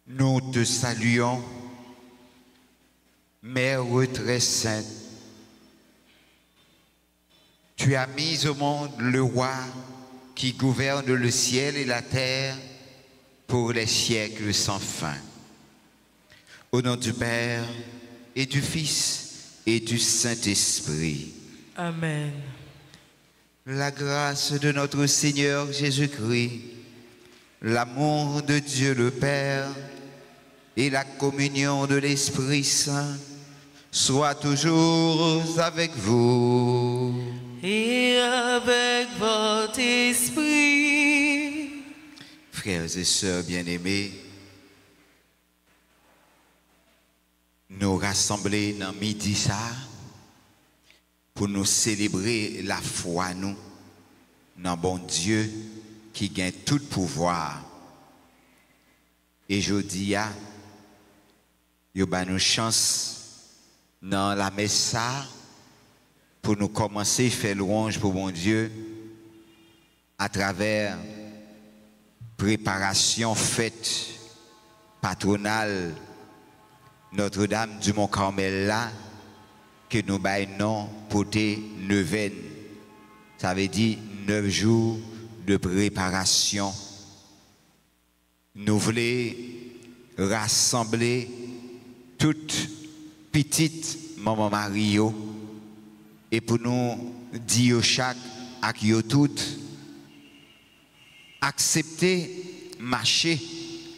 Nous te saluons, Mère très sainte. Tu as mis au monde le roi qui gouverne le ciel et la terre pour les siècles sans fin. Au nom du Père et du Fils et du Saint-Esprit. Amen. La grâce de notre Seigneur Jésus-Christ, l'amour de Dieu le Père et la communion de l'Esprit Saint soient toujours avec vous. Et avec votre esprit. Frères et sœurs bien-aimés, nous rassembler dans midi ça pour nous célébrer la foi nous dans bon Dieu qui gagne tout pouvoir. Et je dis yo ba nous chance dans la messe pour nous commencer à faire louange pour mon Dieu à travers préparation fête patronale Notre-Dame du Mont-Carmel là que nous baillons pour tes neuvaines. Ça veut dire 9 jours de préparation. Nous voulons rassembler toutes petites maman Mario et pour nous dire chaque à qui toutes accepter marcher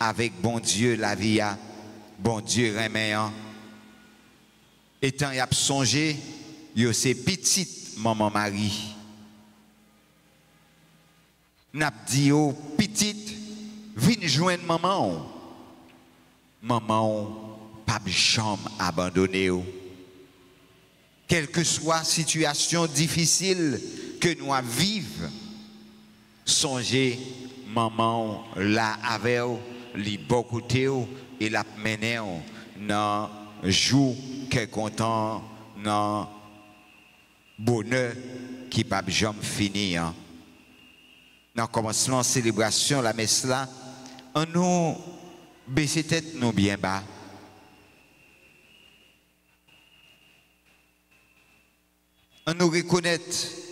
avec bon Dieu la vie a bon Dieu reméant étant y a songé yo c'est petite maman Marie n'a dit yo petite viens joindre maman pas jamais abandonné. Quelle que soit la situation difficile que nous vivons, songez, maman là avec li beaucoup et la mener dans jour qui est content, dans bonheur qui pas jamais finir. Dans commencement célébration la messe là, on nous baisser tête nous bien bas. On nous reconnaître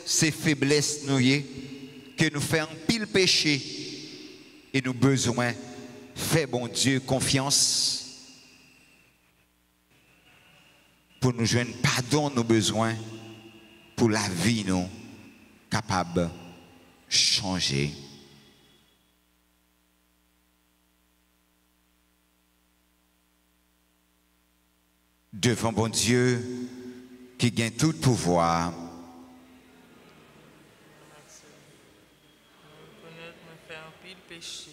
ces faiblesses nous que nous faisons pile péché et nous besoin faire bon Dieu confiance pour nous joindre pardon nos besoins pour la vie nous capable changer. Devant bon Dieu qui gagne tout pouvoir. Reconnaître me faire un pile péché.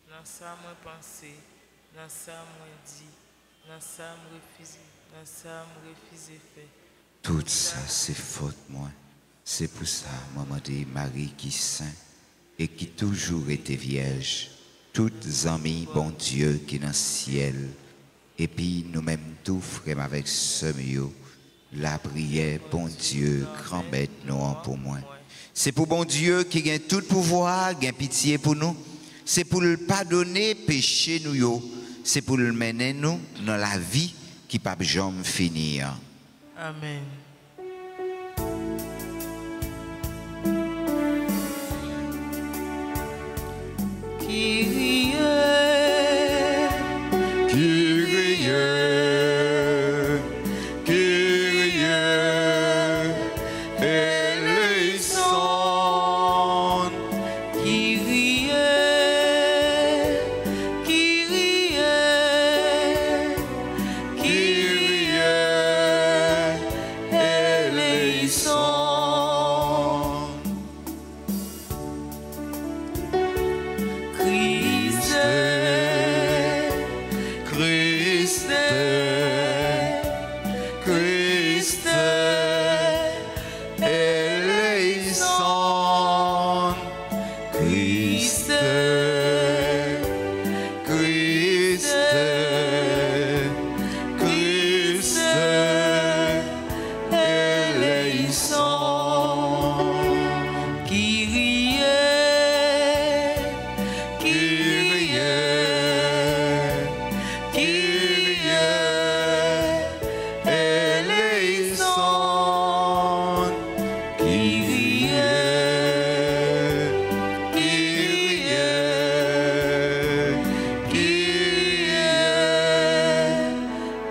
Dans ça moi penser, dans ça moi dit, dans ça me refuser, dans ça me refuser faire. Tout ça c'est faute moi. C'est pour ça, maman dit Marie qui saint et qui toujours était vierge, toutes amies, bon Dieu qui est dans le ciel, et puis nous-mêmes tous, frères avec ce mieux, la prière, bon Dieu, grand maître, nous pour moi. C'est pour bon Dieu qui a tout pouvoir, qui a pitié pour nous. C'est pour le pardonner péché nous yo. C'est pour le mener nous dans la vie qui ne peut jamais finir. Amen. Kyrie, Kyrie, Kyrie, eleison. Kyrie, Kyrie, Kyrie,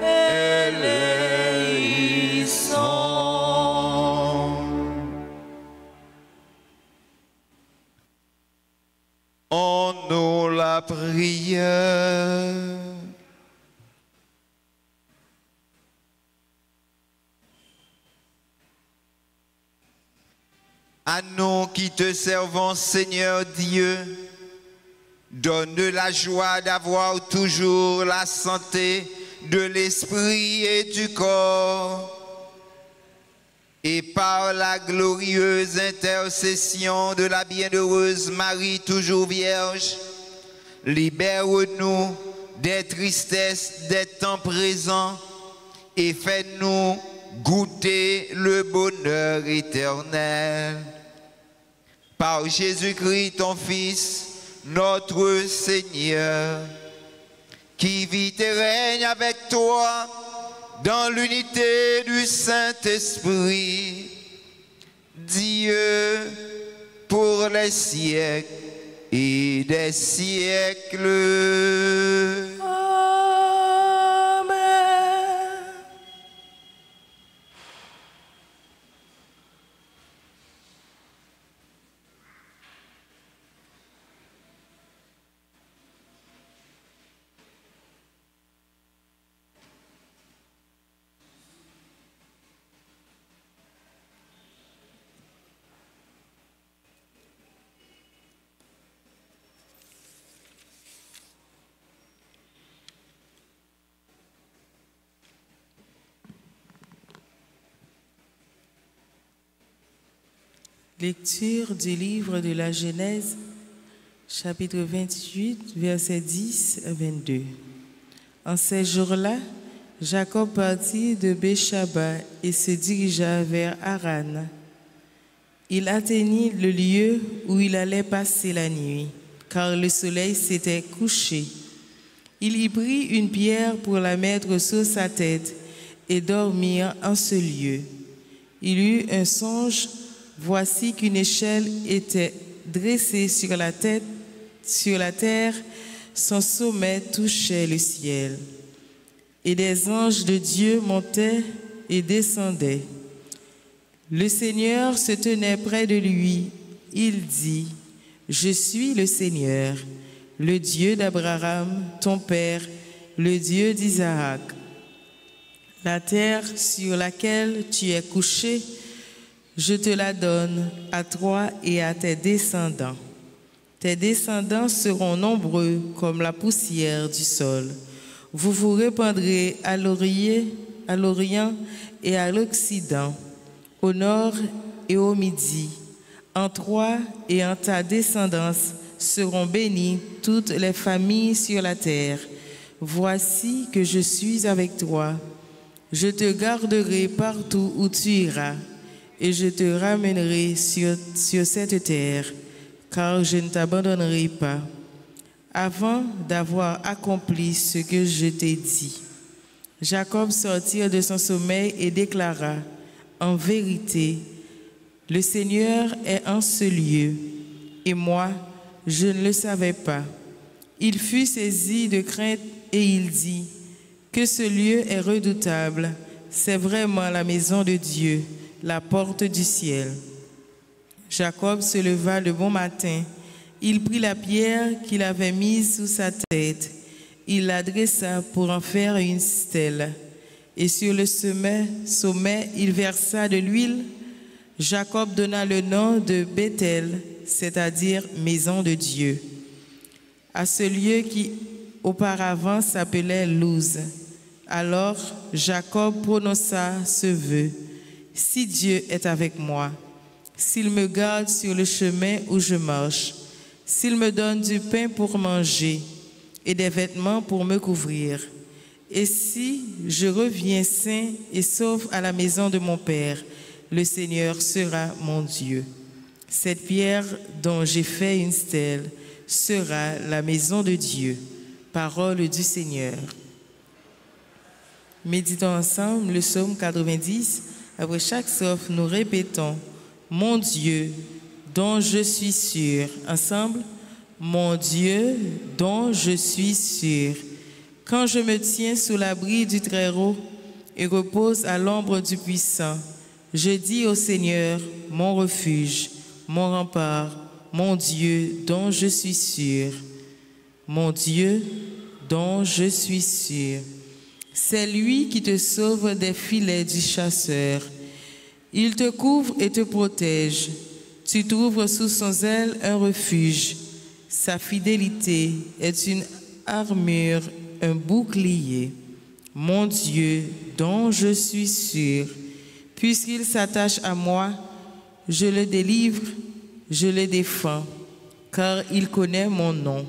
eleison. En nous la prière. À nous qui te servons, Seigneur Dieu, donne la joie d'avoir toujours la santé de l'esprit et du corps. Et par la glorieuse intercession de la bienheureuse Marie, toujours vierge, libère-nous des tristesses des temps présents et fais-nous goûter le bonheur éternel. Par Jésus-Christ, ton Fils, notre Seigneur, qui vit et règne avec toi dans l'unité du Saint-Esprit, Dieu pour les siècles et des siècles. Amen. Lecture du livre de la Genèse, chapitre 28, versets 10 à 22. En ces jours-là, Jacob partit de Béchaba et se dirigea vers Haran. Il atteignit le lieu où il allait passer la nuit, car le soleil s'était couché. Il y prit une pierre pour la mettre sur sa tête et dormir en ce lieu. Il eut un songe. Voici qu'une échelle était dressée sur la terre, son sommet touchait le ciel. Et des anges de Dieu montaient et descendaient. Le Seigneur se tenait près de lui. Il dit, « Je suis le Seigneur, le Dieu d'Abraham, ton père, le Dieu d'Isaac. La terre sur laquelle tu es couché, je te la donne à toi et à tes descendants. Tes descendants seront nombreux comme la poussière du sol. Vous vous répandrez à l'Orient et à l'Occident, au nord et au midi. En toi et en ta descendance seront bénies toutes les familles sur la terre. Voici que je suis avec toi. Je te garderai partout où tu iras, et je te ramènerai sur cette terre, car je ne t'abandonnerai pas, avant d'avoir accompli ce que je t'ai dit. Jacob sortit de son sommeil et déclara, en vérité, le Seigneur est en ce lieu, et moi, je ne le savais pas. Il fut saisi de crainte et il dit, que ce lieu est redoutable, c'est vraiment la maison de Dieu, la porte du ciel. Jacob se leva de bon matin, il prit la pierre qu'il avait mise sous sa tête, il la dressa pour en faire une stèle, et sur le sommet, il versa de l'huile. Jacob donna le nom de Béthel, c'est-à-dire maison de Dieu, à ce lieu qui auparavant s'appelait Luz. Alors Jacob prononça ce vœu, si Dieu est avec moi, s'il me garde sur le chemin où je marche, s'il me donne du pain pour manger et des vêtements pour me couvrir, et si je reviens sain et sauf à la maison de mon Père, le Seigneur sera mon Dieu. Cette pierre dont j'ai fait une stèle sera la maison de Dieu. Parole du Seigneur. Méditons ensemble le psaume 90. Après chaque strophe, nous répétons « Mon Dieu, dont je suis sûr ». Ensemble, « Mon Dieu, dont je suis sûr ». Quand je me tiens sous l'abri du Très-Haut et repose à l'ombre du Puissant, je dis au Seigneur, mon refuge, mon rempart, mon Dieu, dont je suis sûr. Mon Dieu, dont je suis sûr. C'est lui qui te sauve des filets du chasseur. Il te couvre et te protège. Tu trouves sous son aile un refuge. Sa fidélité est une armure, un bouclier. Mon Dieu, dont je suis sûr. Puisqu'il s'attache à moi, je le délivre, je le défends, car il connaît mon nom.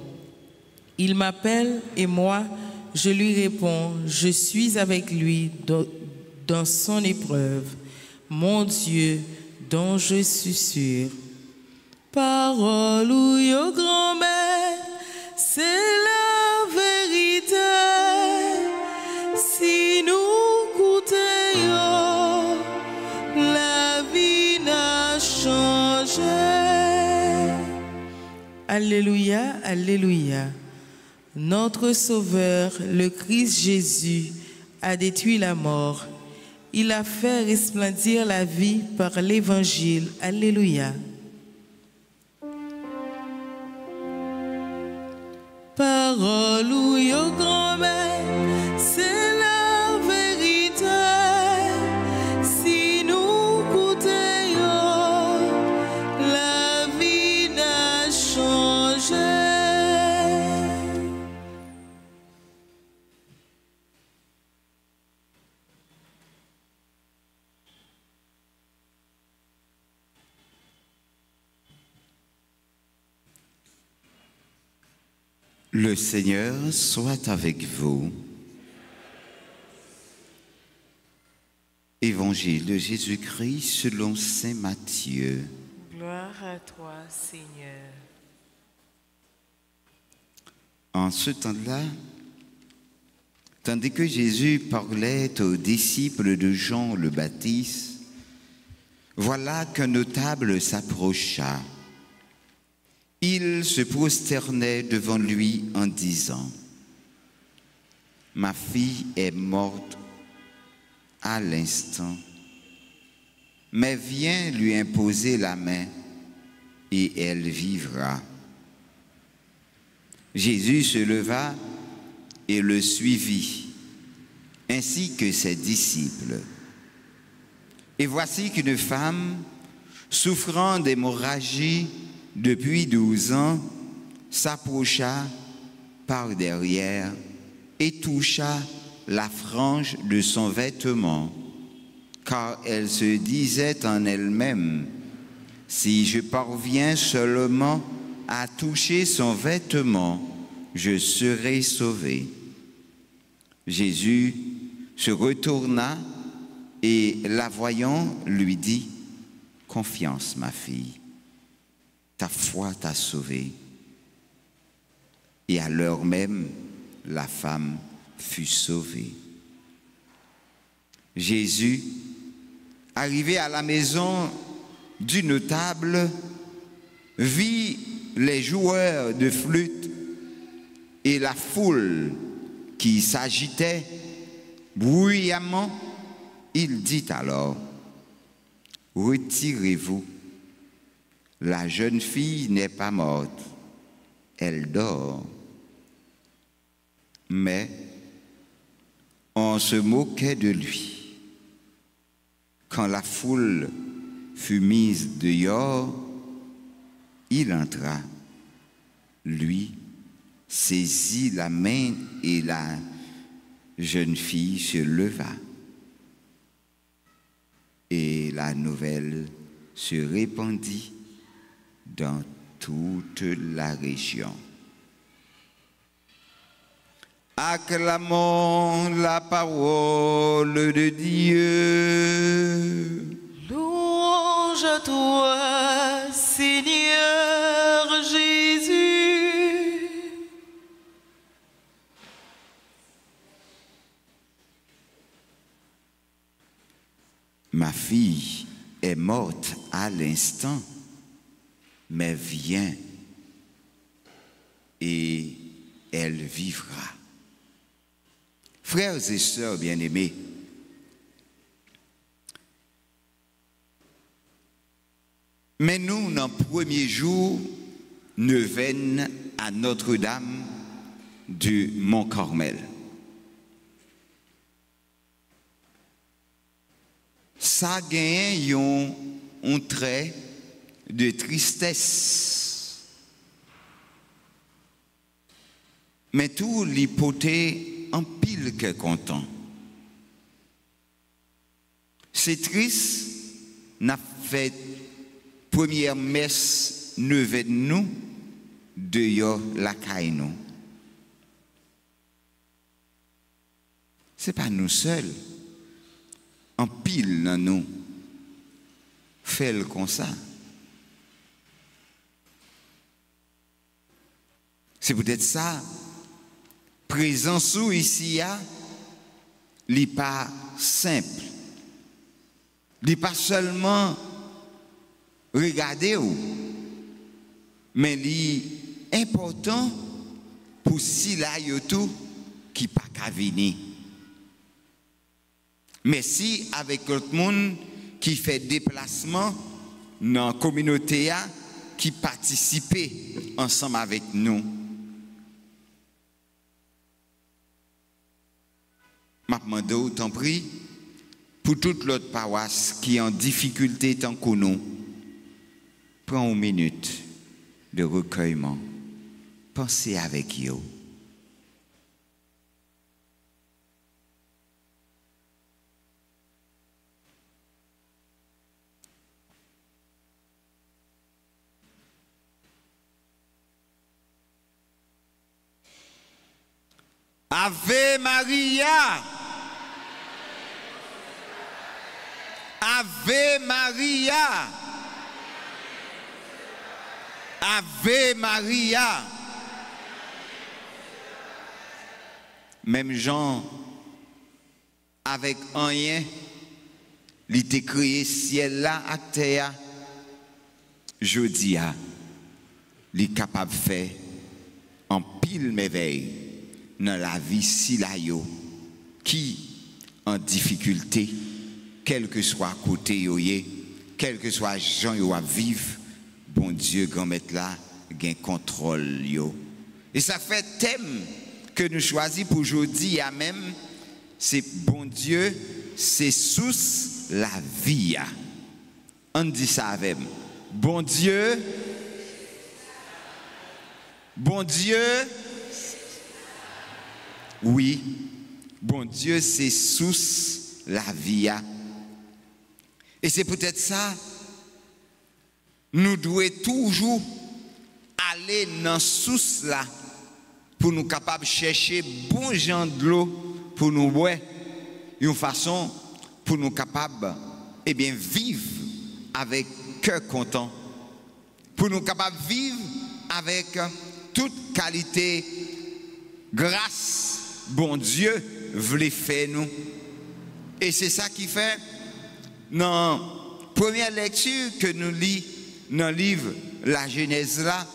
Il m'appelle et moi, je lui réponds, je suis avec lui dans son épreuve. Mon Dieu, dont je suis sûr. Parole ou yo grand-mère, c'est la vérité. Si nous goûtions, la vie n'a changé. Alléluia, alléluia. Notre Sauveur, le Christ Jésus, a détruit la mort. Il a fait resplendir la vie par l'Évangile. Alléluia. Parole ou yo grand-mère, c'est la vérité. Si nous goûtions, la vie n'a changé. Le Seigneur soit avec vous. Évangile de Jésus-Christ selon saint Matthieu. Gloire à toi, Seigneur. En ce temps-là, tandis que Jésus parlait aux disciples de Jean le Baptiste, voilà qu'un notable s'approcha. Il se prosternait devant lui en disant, « Ma fille est morte à l'instant, mais viens lui imposer la main et elle vivra. » Jésus se leva et le suivit, ainsi que ses disciples. Et voici qu'une femme, souffrant d'hémorragie depuis 12 ans, s'approcha par derrière et toucha la frange de son vêtement. car elle se disait en elle-même, « Si je parviens seulement à toucher son vêtement, je serai sauvée. » Jésus se retourna et, la voyant, lui dit, « Confiance, ma fille, ta foi t'a sauvée. » Et à l'heure même, la femme fut sauvée. Jésus, arrivé à la maison du notable, vit les joueurs de flûte et la foule qui s'agitait bruyamment. Il dit alors, « Retirez-vous, la jeune fille n'est pas morte, elle dort. » Mais on se moquait de lui. Quand la foule fut mise dehors, il entra, lui, saisit la main et la jeune fille se leva. Et la nouvelle se répandit dans toute la région. Acclamons la parole de Dieu. Louange à toi, Seigneur Jésus. Ma fille est morte à l'instant, mais viens et elle vivra. Frères et sœurs bien-aimés, mais nous, dans le premier jour, neuvaine à Notre-Dame du Mont-Carmel. Ça gagne un trait de tristesse. Mais tout l'hypothèse en pile que content. C'est triste, n'a fait première messe neuve de nous, de la caille nous. C'est pas nous seuls, en pile dans nous, fait le comme ça. C'est peut-être ça. Présence ou ici n'est pas simple. n'est pas seulement regarder ou, mais c'est important pour si là tout qui pas qu'à venir. Merci avec tout le monde qui fait déplacement dans la communauté qui participe ensemble avec nous. Je demande autant prie pour toute l'autre paroisse qui est en difficulté tant que nous. Prends une minute de recueillement. Pensez avec eux. Ave Maria. Ave Maria. Ave Maria. Même Jean, avec rien, il était créé ciel là à terre. Jeudi, il est capable de faire en pile merveille dans la vie si la yo qui en difficulté, quel que soit côté yo yé, quel que soit gens yo à vivre, bon Dieu grand maître là gain contrôle yo. Et ça fait thème que nous choisissons pour aujourd'hui à même, c'est bon Dieu, c'est source la vie. On dit ça avec moi. Bon Dieu, oui, bon Dieu, c'est source la vie. Et c'est peut-être ça, nous devons toujours aller dans source là pour nous capables de chercher bon genre de l'eau pour nous boire, une façon pour nous capables eh bien vivre avec cœur content, pour nous capables de vivre avec toute qualité grâce bon Dieu voulait faire nous. Et c'est ça qui fait dans la première lecture que nous lisons dans le livre La Genèse là,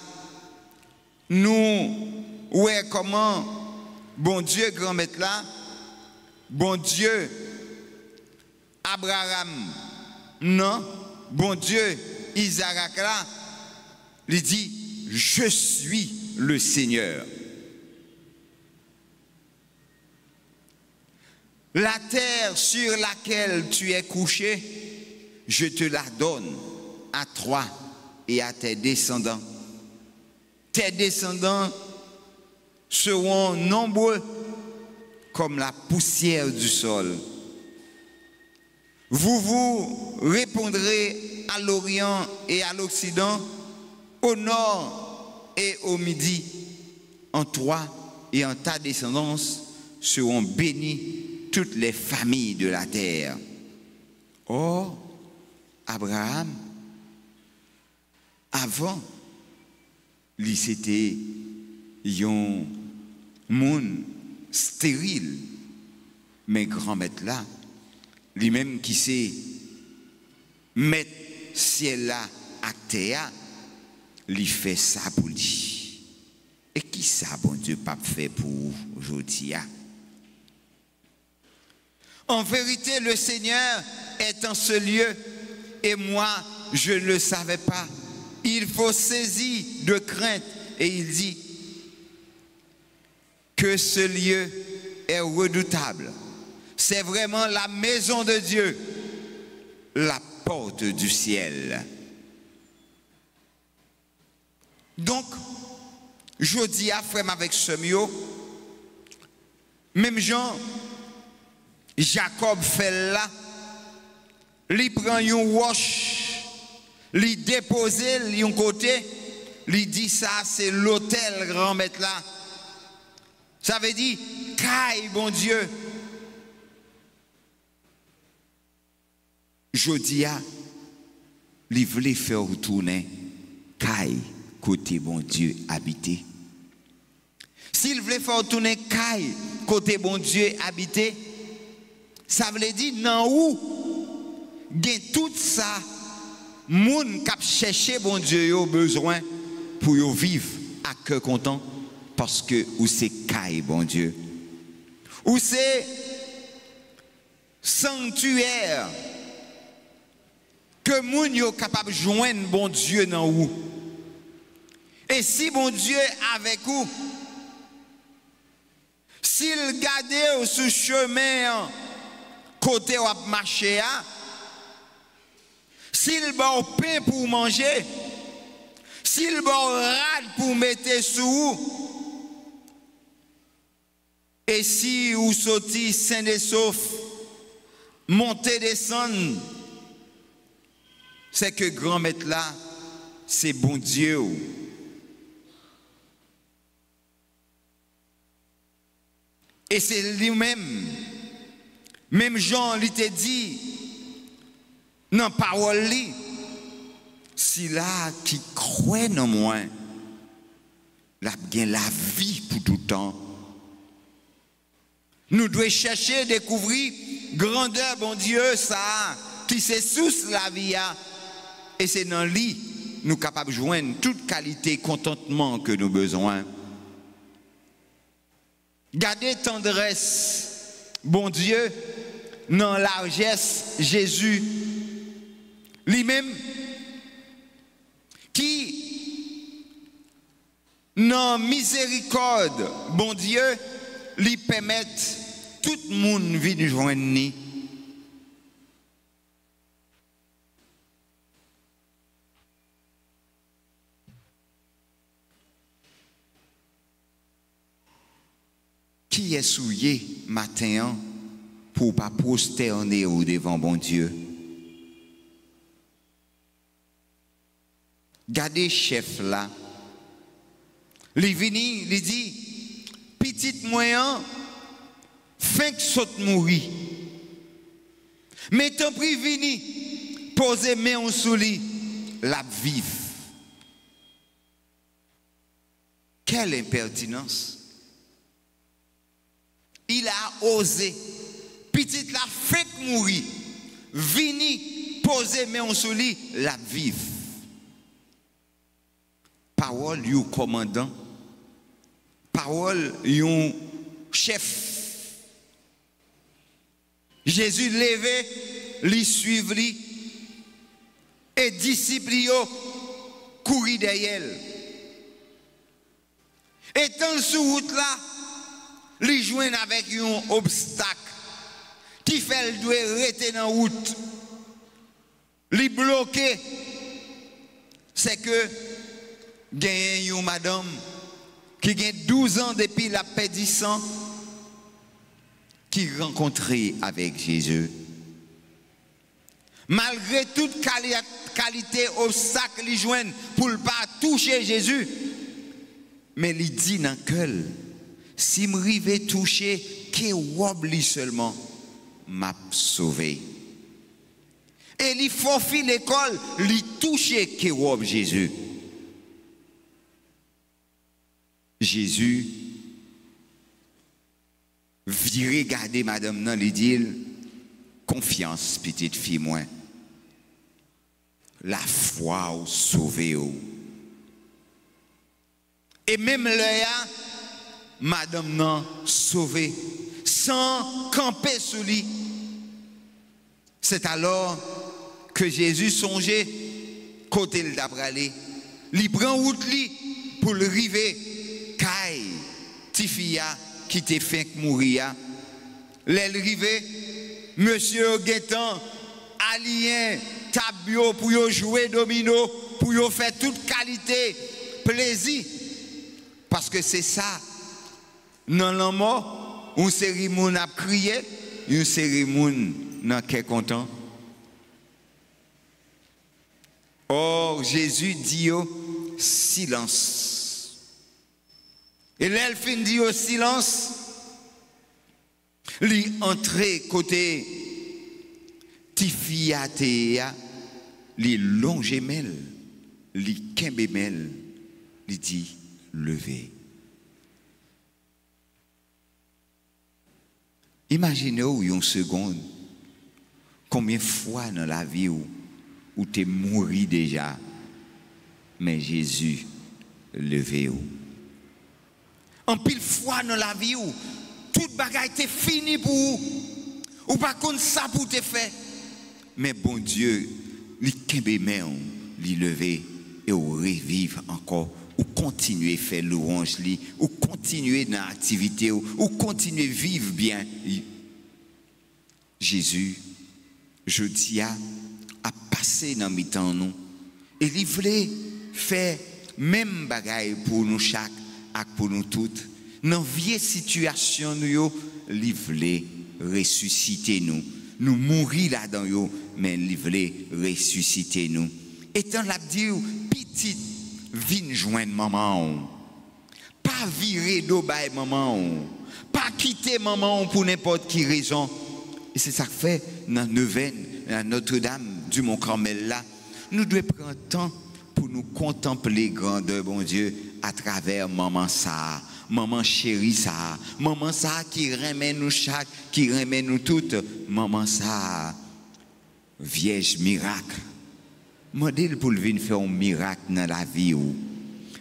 nous voyons comment bon Dieu grand maître là, bon Dieu Abraham non, bon Dieu Isaac là, il dit je suis le Seigneur. La terre sur laquelle tu es couché, je te la donne à toi et à tes descendants. Tes descendants seront nombreux comme la poussière du sol. Vous vous répondrez à l'Orient et à l'Occident, au nord et au midi. En toi et en ta descendance seront bénies toutes les familles de la terre. Or, Abraham, avant, lui c'était un monde stérile, mais grand-maître là, lui-même qui sait mettre ciel là à terre, lui fait ça pour lui. Et qui ça, bon Dieu, pas fait pour aujourd'hui? En vérité, le Seigneur est en ce lieu et moi, je ne le savais pas. Il faut saisir de crainte et il dit que ce lieu est redoutable. C'est vraiment la maison de Dieu, la porte du ciel. Donc, je dis à frère avec ce mio, même Jean, Jacob fait là, il prend une roche, il dépose un côté, il dit ça c'est l'autel grand maître là. Ça veut dire, caille bon Dieu. Jodia, il voulait faire retourner caille côté bon Dieu habité. S'il voulait faire retourner caille côté bon Dieu habité, ça veut dire non où gain tout ça moun k'ap chercher bon Dieu yo besoin pour yo vivre à cœur content parce que ou c'est caille bon Dieu ou c'est sanctuaire que moun yo capable joindre bon Dieu dans où. Et si bon Dieu est avec vous, s'il garde sous chemin côté où marcher, s'il bon pain pour manger, s'il bon rad pour mettre sous, et si vous sortez sain et sauf, monter, descendre, c'est que grand maître là, c'est bon Dieu. Et c'est lui-même, même Jean lui t'a dit, dans parole li, si là qui croit en moi, la gagne la vie pour tout temps. Nous devons chercher, découvrir grandeur, bon Dieu, ça, qui c'est sous la vie. Et c'est dans lui, nous sommes capables de joindre toute qualité, contentement que nous avons besoin. Gardez tendresse, bon Dieu, dans largesse, Jésus, lui-même, qui, dans miséricorde, bon Dieu, lui permet tout le monde vit de joindre. Qui est souillé matin pour ne pas prosterner devant bon Dieu? Gardez chef là. Il vini, il dit, petit moyen, fin que saute mourir. Mais tant pis vini, posez main sous lui, la vive. Quelle impertinence. Il a osé, petit la fin que mourir, vini, posez main sous lui, la vive. Parole du commandant, parole du chef. Jésus levé, lui suivre lui, et disciples courir derrière. Étant sur route là, lui joindre avec un obstacle qui fait le doit rester dans la route. Lui bloquer, c'est que gagne une madame qui a 12 ans depuis la pédissant qui rencontrait avec Jésus. Malgré toute qualité obstacle qu'il joigne pour ne pas toucher Jésus, mais il dit dans le cœur, si je m'arrive toucher, que wobli seulement m'a sauvé. Et il faut faire l'école, il toucher que wob Jésus. Jésus vit regarder madame nan, il dit confiance petite fille moi. La foi ou sauvé ou. Et même là madame nan sauvé sans camper sous lui. C'est alors que Jésus songeait côté le d'après il prend route li pour le river Kai, Tifia, qui te fait mourir. L'arrivée, monsieur Guetan, alien, tabio pour yo jouer domino, pour yo faire toute qualité, plaisir. Parce que c'est ça. Dans la mort, une cérémonie a crié, une cérémonie n'a qu'est content. Or, Jésus dit silence. Et là, elle finit dit au silence, lui entrer côté Tifiatea, lui longer mel, lui kembe mel, lui dit levez. Imaginez-vous une seconde, combien de fois dans la vie où tu es mort déjà, mais Jésus levez-vous. En pile fois dans la vie où toute bagaille était fini pour vous, ou pas contre ça pour te faire. Mais bon Dieu, il kembe main, il lever et ou revivre encore, ou continuer à faire louange, ou continuer dans l'activité, ou continuer à vivre bien. Jésus, je dis à passer dans le temps nous, et il voulait faire même bagaille pour nous chaque. Pour nous toutes, dans vieille situation nous, il voulait ressusciter nous. Nous mourir là-dedans, mais il voulait ressusciter nous. Étant là dire petite vin joindre maman. Pas virer d'eau by maman. Pas quitter maman pour n'importe qui raison. Et c'est ça que fait dans neuvaine, à Notre-Dame du Mont-Carmel là, nous devons prendre temps pour nous contempler grandeur bon Dieu à travers maman ça, maman chérie ça, maman ça qui remet nous chaque, qui remet nous toutes, maman ça, vierge miracle. Modèle pour le venir faire un miracle dans la vie ou.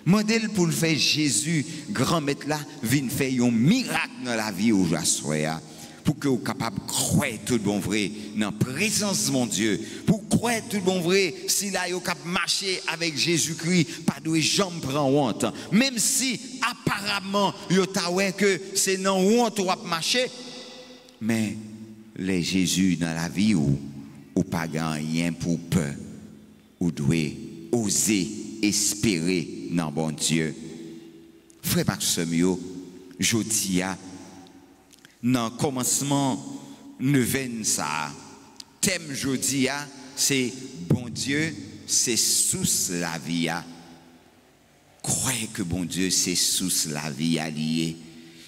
Modèle pour le faire Jésus, grand maître là, vient faire un miracle dans la vie ou j'assois. Pour que vous soyez capable de croire tout bon vrai dans la présence de mon Dieu. Pour croire tout bon vrai, si là vous capable marcher avec Jésus-Christ, pas de jambes prend honte. Même si apparemment vous avez que c'est non honte ou marcher, mais les Jésus dans la vie ou pas rien pour peur, ou doit oser espérer dans bon Dieu. Frère Maxime, je dis à dans le commencement neuvaine ça thème jodi c'est bon Dieu c'est source la vie. Croyez que bon Dieu, c'est source la vie alliée.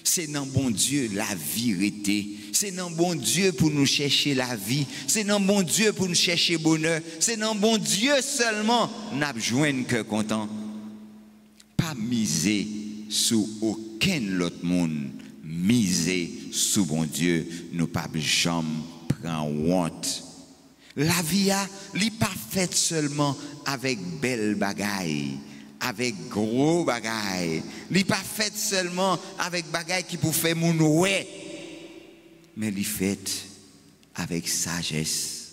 C'est dans bon Dieu la vie était. C'est dans bon Dieu pour nous chercher la vie. C'est dans bon Dieu pour nous chercher bonheur. C'est dans bon Dieu seulement nous joindre cœur content. Pas miser sur aucun autre monde. Miser sur bon Dieu. Nous pas jamais prendre honte. La vie n'est pas faite seulement avec belle bagaille. Avec gros bagaille. Il n'est pas fait seulement avec bagaille qui pour faire mon ouais. Mais il est fait avec sagesse,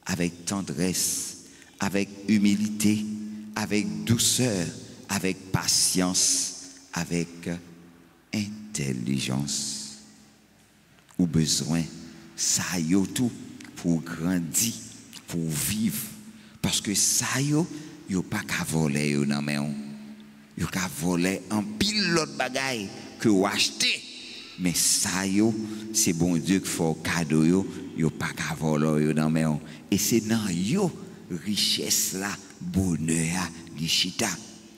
avec tendresse, avec humilité, avec douceur, avec patience, avec intelligence. Ou besoin, ça y est tout pour grandir, pour vivre. Parce que ça y est, yo pas qu'à voler yo nan men yo qu'à voler en pile l'autre bagaille que ou acheter mais ça yo c'est bon Dieu qui fait cadeau yo pas qu'à voler yo nan men et c'est dans yo richesse là bonheur li chita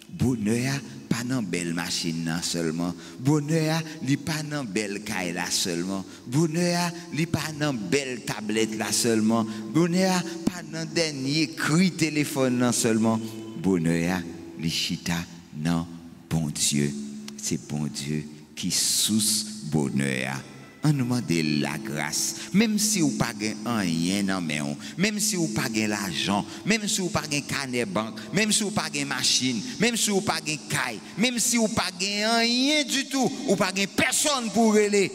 bonheur pas dans belle machine là seulement bonheur li pas dans belle caille là seulement bonheur li pas dans belle tablette là seulement bonheur pas dans dernier cri téléphone là seulement bonheur li chita non bon Dieu c'est bon Dieu qui source bonheur. On nous demande la grâce. Même si vous n'avez pas rien dans main, même si vous n'avez pas l'argent, même si vous n'avez pas carnet banque, même si vous n'avez pas machine, même si vous n'avez pas caille, même si vous n'avez pas rien du tout, vous n'avez pas personne pour aller.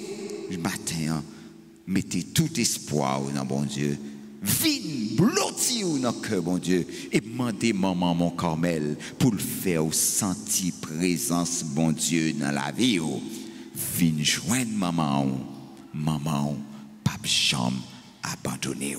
Le matin, mettez tout espoir dans bon Dieu. Vine, blotti dans le cœur, bon Dieu, et demandez maman, mon Carmel, pour le faire sentir présence, bon Dieu, dans la vie. Vine joindre maman, pas jamais abandonner.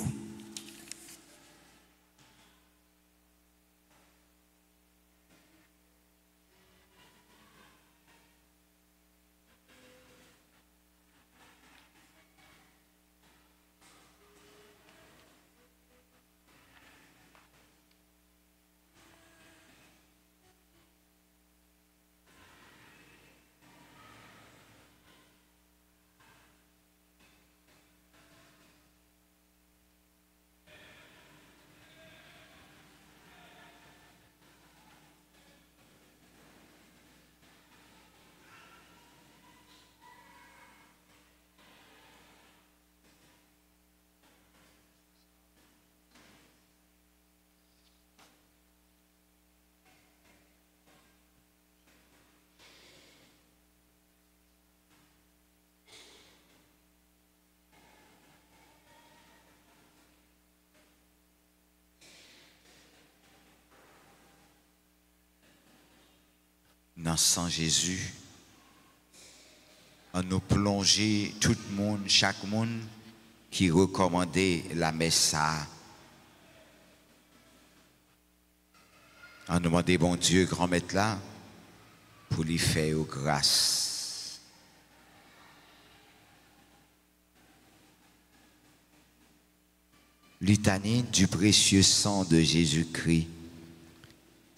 Dans le sang Jésus, on nous plonger tout le monde, chaque monde qui recommandait la messe. On nous demandait, bon Dieu, grand maître là, pour lui faire grâce. Litanie du précieux sang de Jésus-Christ.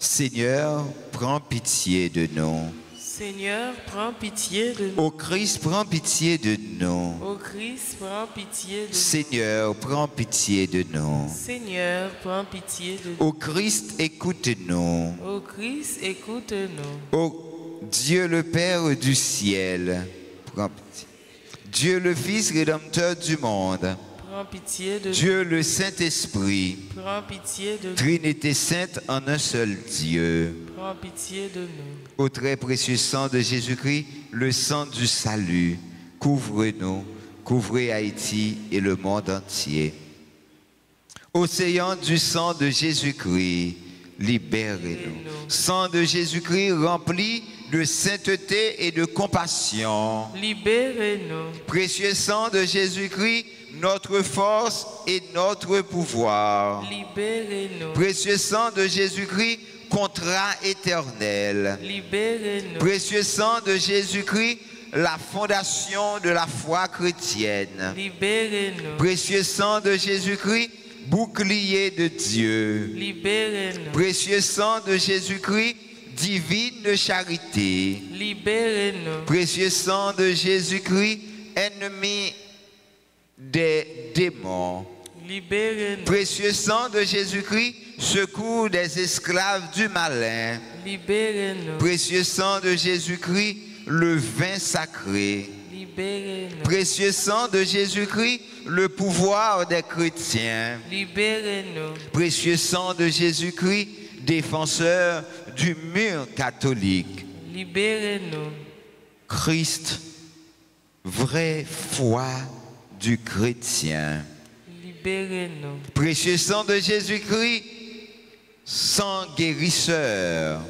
Seigneur, prends pitié de nous. Seigneur, prends pitié de nous. Ô Christ, prends pitié de nous. Ô Christ, prends pitié de nous. Seigneur, prends pitié de nous. Seigneur, prends pitié de nous. Ô Christ, écoute-nous. Ô Christ, écoute-nous. Ô Dieu le Père du ciel, prends pitié. Dieu le Fils rédempteur du monde. Prends pitié de nous. Dieu le Saint-Esprit. Prends pitié de nous. Trinité sainte en un seul Dieu. Prends pitié de nous. Au très précieux sang de Jésus-Christ, le sang du salut, couvre-nous, couvrez Haïti et le monde entier. Océan du sang de Jésus-Christ, libérez-nous. Sang de Jésus-Christ rempli de sainteté et de compassion. Libérez-nous. Précieux sang de Jésus-Christ, notre force et notre pouvoir. Libérez-nous. Précieux sang de Jésus-Christ, contrat éternel. Libérez-nous. Précieux sang de Jésus-Christ, la fondation de la foi chrétienne. Libérez-nous. Précieux sang de Jésus-Christ, bouclier de Dieu. Libérez-nous. Précieux sang de Jésus-Christ, divine charité. Libérez-nous. Précieux sang de Jésus-Christ, ennemi des démons. Libérez-nous. Précieux sang de Jésus-Christ, secours des esclaves du malin. Libérez-nous. Précieux sang de Jésus-Christ, le vin sacré. Libérez-nous. Précieux sang de Jésus-Christ, le pouvoir des chrétiens. Libérez-nous. Précieux sang de Jésus-Christ, défenseur du mur catholique. Libérez-nous. Christ, vraie foi du chrétien. Libérez-nous. Précieux sang de Jésus-Christ, sang guérisseur.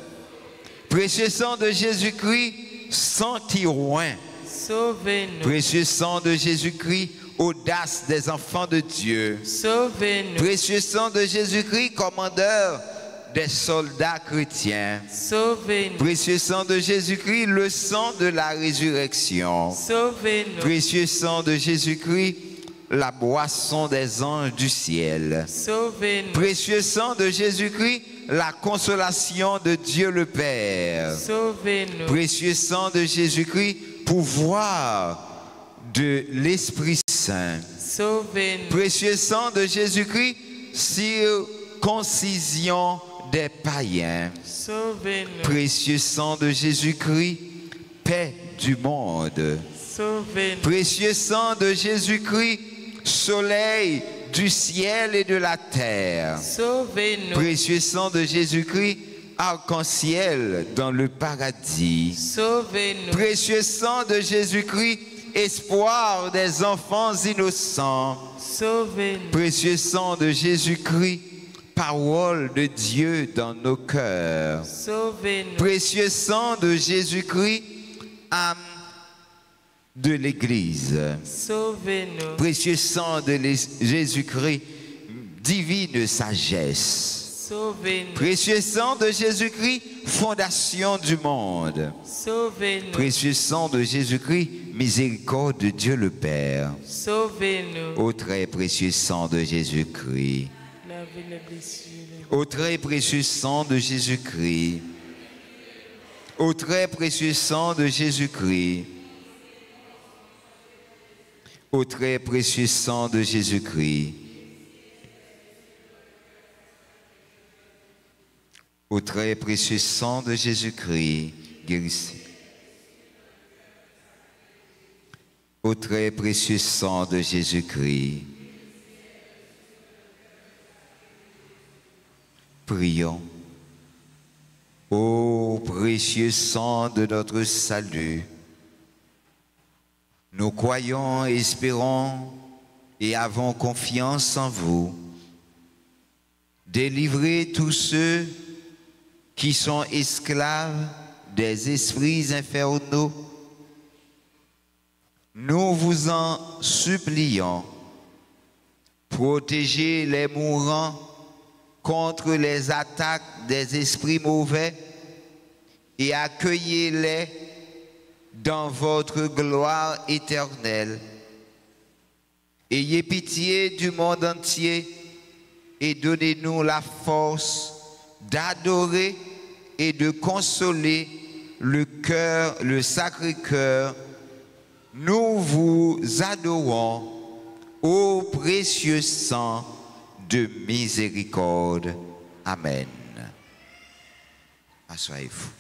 Précieux sang de Jésus-Christ, sang tirouin. Sauvez-nous. Précieux sang de Jésus-Christ, audace des enfants de Dieu. Sauvez-nous. Précieux sang de Jésus-Christ, commandeur des soldats chrétiens. Sauvez-nous. Précieux sang de Jésus-Christ, le sang de la résurrection. Sauvez-nous. Précieux sang de Jésus-Christ, la boisson des anges du ciel. Sauvez-nous. Précieux sang de Jésus-Christ, la consolation de Dieu le Père. Sauvez-nous. Précieux sang de Jésus-Christ, pouvoir de l'Esprit Saint. Sauvez-nous. Précieux sang de Jésus-Christ, circoncision des païens. Sauvez-nous. Précieux sang de Jésus-Christ, paix du monde. Sauvez-nous. Précieux sang de Jésus-Christ, soleil du ciel et de la terre. Sauvez-nous. Précieux sang de Jésus-Christ, arc-en-ciel dans le paradis. Sauvez-nous. Précieux sang de Jésus-Christ, espoir des enfants innocents. Sauvez-nous. Précieux sang de Jésus-Christ, parole de Dieu dans nos cœurs. Sauvez-nous. Précieux sang de Jésus-Christ, âme de l'Église. Sauvez-nous. Précieux sang de Jésus-Christ, divine sagesse. Sauvez-nous. Précieux sang de Jésus-Christ, fondation du monde. Sauvez-nous. Précieux sang de Jésus-Christ, miséricorde de Dieu le Père. Sauvez-nous. Au très précieux sang de Jésus-Christ. Lavez les blessures. Au très précieux sang de Jésus-Christ. Au très précieux sang de Jésus-Christ. Au très précieux sang de Jésus-Christ. Au très précieux sang de Jésus-Christ, guérissez. Au très précieux sang de Jésus-Christ, prions. Ô précieux sang de notre salut, nous croyons, espérons et avons confiance en vous. Délivrez tous ceux qui sont esclaves des esprits infernaux. Nous vous en supplions. Protégez les mourants contre les attaques des esprits mauvais et accueillez-les dans votre gloire éternelle. Ayez pitié du monde entier et donnez-nous la force d'adorer et de consoler le Sacré-Cœur. Nous vous adorons, ô précieux sang de miséricorde. Amen. Asseyez-vous.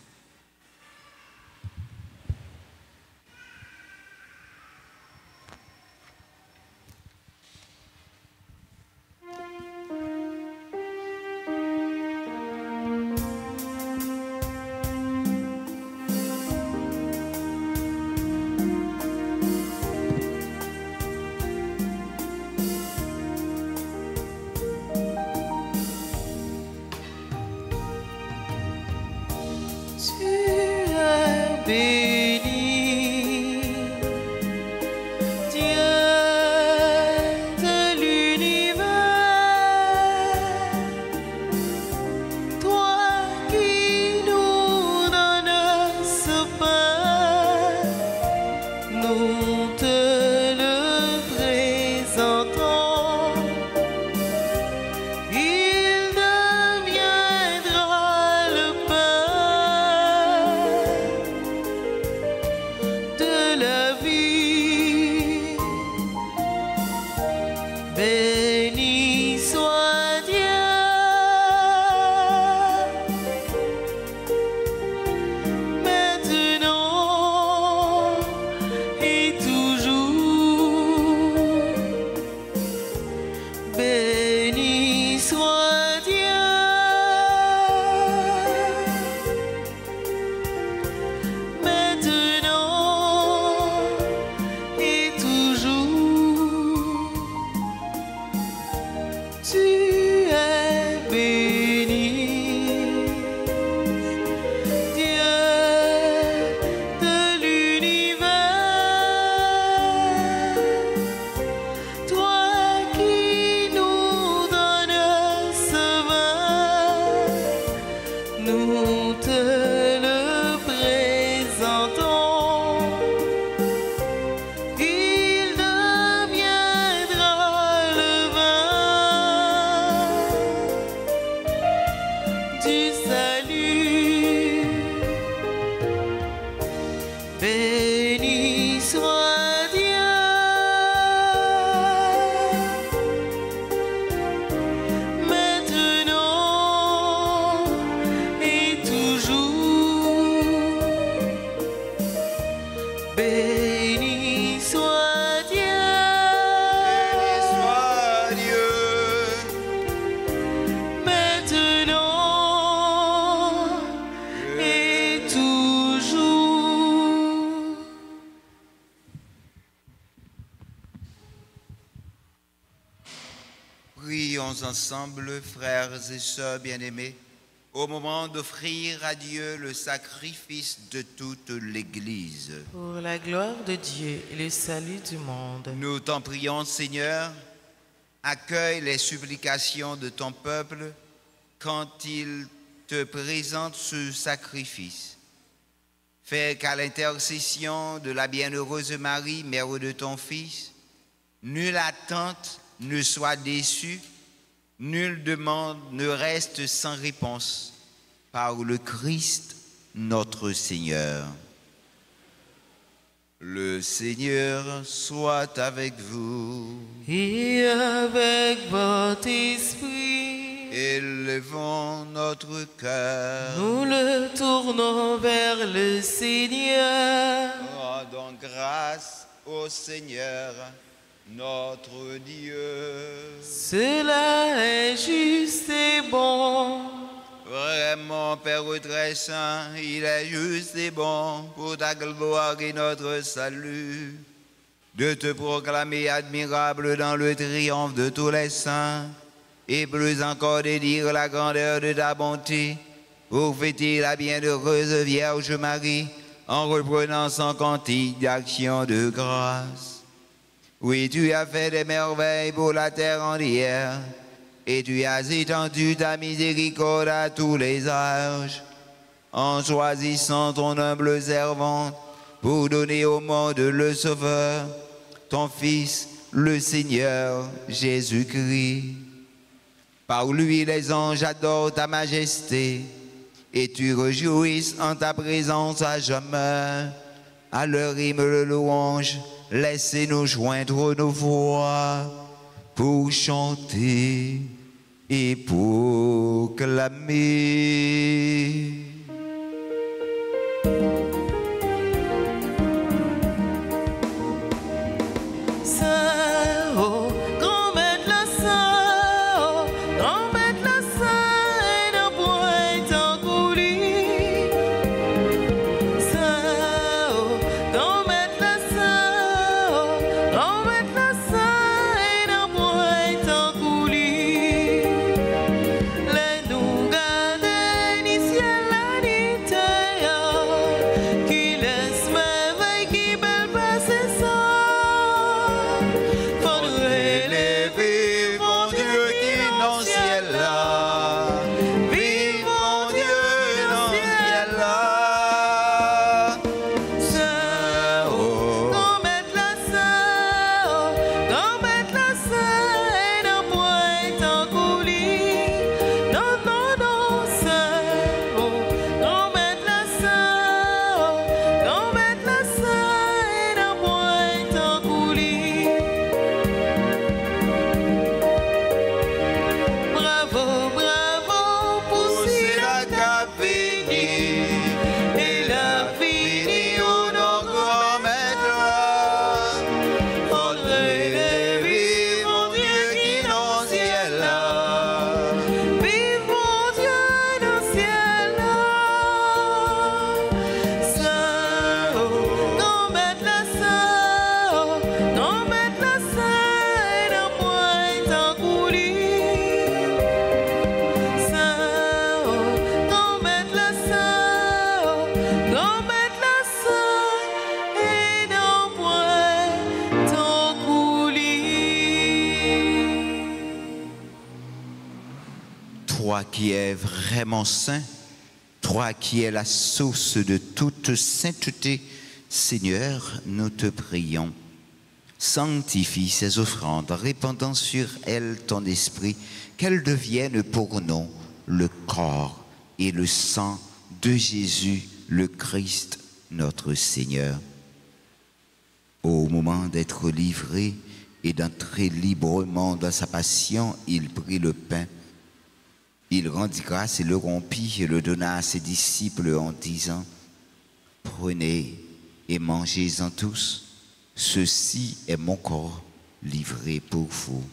ensemble, frères et sœurs bien-aimés, au moment d'offrir à Dieu le sacrifice de toute l'Église. Pour la gloire de Dieu et le salut du monde. Nous t'en prions, Seigneur, accueille les supplications de ton peuple quand il te présente ce sacrifice. Fais qu'à l'intercession de la bienheureuse Marie, mère de ton Fils, nulle attente ne soit déçue, nulle demande ne reste sans réponse, par le Christ notre Seigneur. Le Seigneur soit avec vous. Et avec votre esprit, Élevons notre cœur. nous le tournons vers le Seigneur. Rendons grâce au Seigneur, notre Dieu. Cela est juste et bon. Vraiment, Père très saint, il est juste et bon pour ta gloire et notre salut de te proclamer admirable dans le triomphe de tous les saints, et plus encore de dire la grandeur de ta bonté pour fêter la bienheureuse Vierge Marie en reprenant son cantique d'action de grâce. Oui, tu as fait des merveilles pour la terre entière, et tu as étendu ta miséricorde à tous les âges, en choisissant ton humble servante pour donner au monde le Sauveur, ton Fils, le Seigneur Jésus-Christ. Par lui, les anges adorent ta majesté, et tu réjouisses en ta présence à jamais. À leur hymne de louange, laissez-nous joindre nos voix pour chanter et pour clamer. Saint, oh, grand maître la saint, oh, grand maître la saint, d'un point en coulis. Saint, oh, grand maître la saint, oh, grand maître la saint, d'un point en coulis. Les nous garder ni ciel la ni terre, qui laisse merveille qui belle passer ça. Vive mon Dieu qui est dans le ciel là. Vive mon Dieu dans le ciel là. Saint, oh, Grand maître la saint, oh, grand maître la saint, d'un point en coulis. Non, non, non, saint, oh, grand maître la saint, oh, grand maître la saint, d'un point en coulis. Bravo, bravo, pour si c'est la capini et la fini au nom grand maître. André, vive mon Dieu qui est dans le ciel là. Vive mon Dieu dans le ciel là. Saint, oh, grand maître la saint, oh, grand maître la saint, d'un point en coulis. Saint, oh, grand maître la saint, oh, grand maître la saint, et d'un point en coulis. Toi qui es vraiment saint, toi qui es la source de toute sainteté, Seigneur, nous te prions. Sanctifie ces offrandes, répandant sur elles ton esprit, qu'elles deviennent pour nous le corps et le sang de Jésus, le Christ, notre Seigneur. Au moment d'être livré et d'entrer librement dans sa passion, il prit le pain. Il rendit grâce et le rompit et le donna à ses disciples en disant: Prenez et mangez-en tous, ceci est mon corps livré pour vous.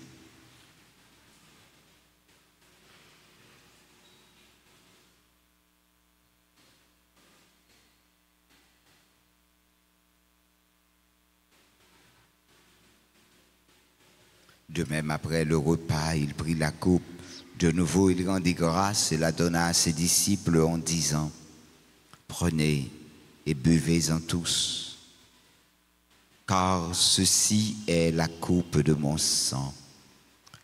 De même, après le repas, il prit la coupe. De nouveau, il rendit grâce et la donna à ses disciples en disant, « Prenez et buvez-en tous, car ceci est la coupe de mon sang,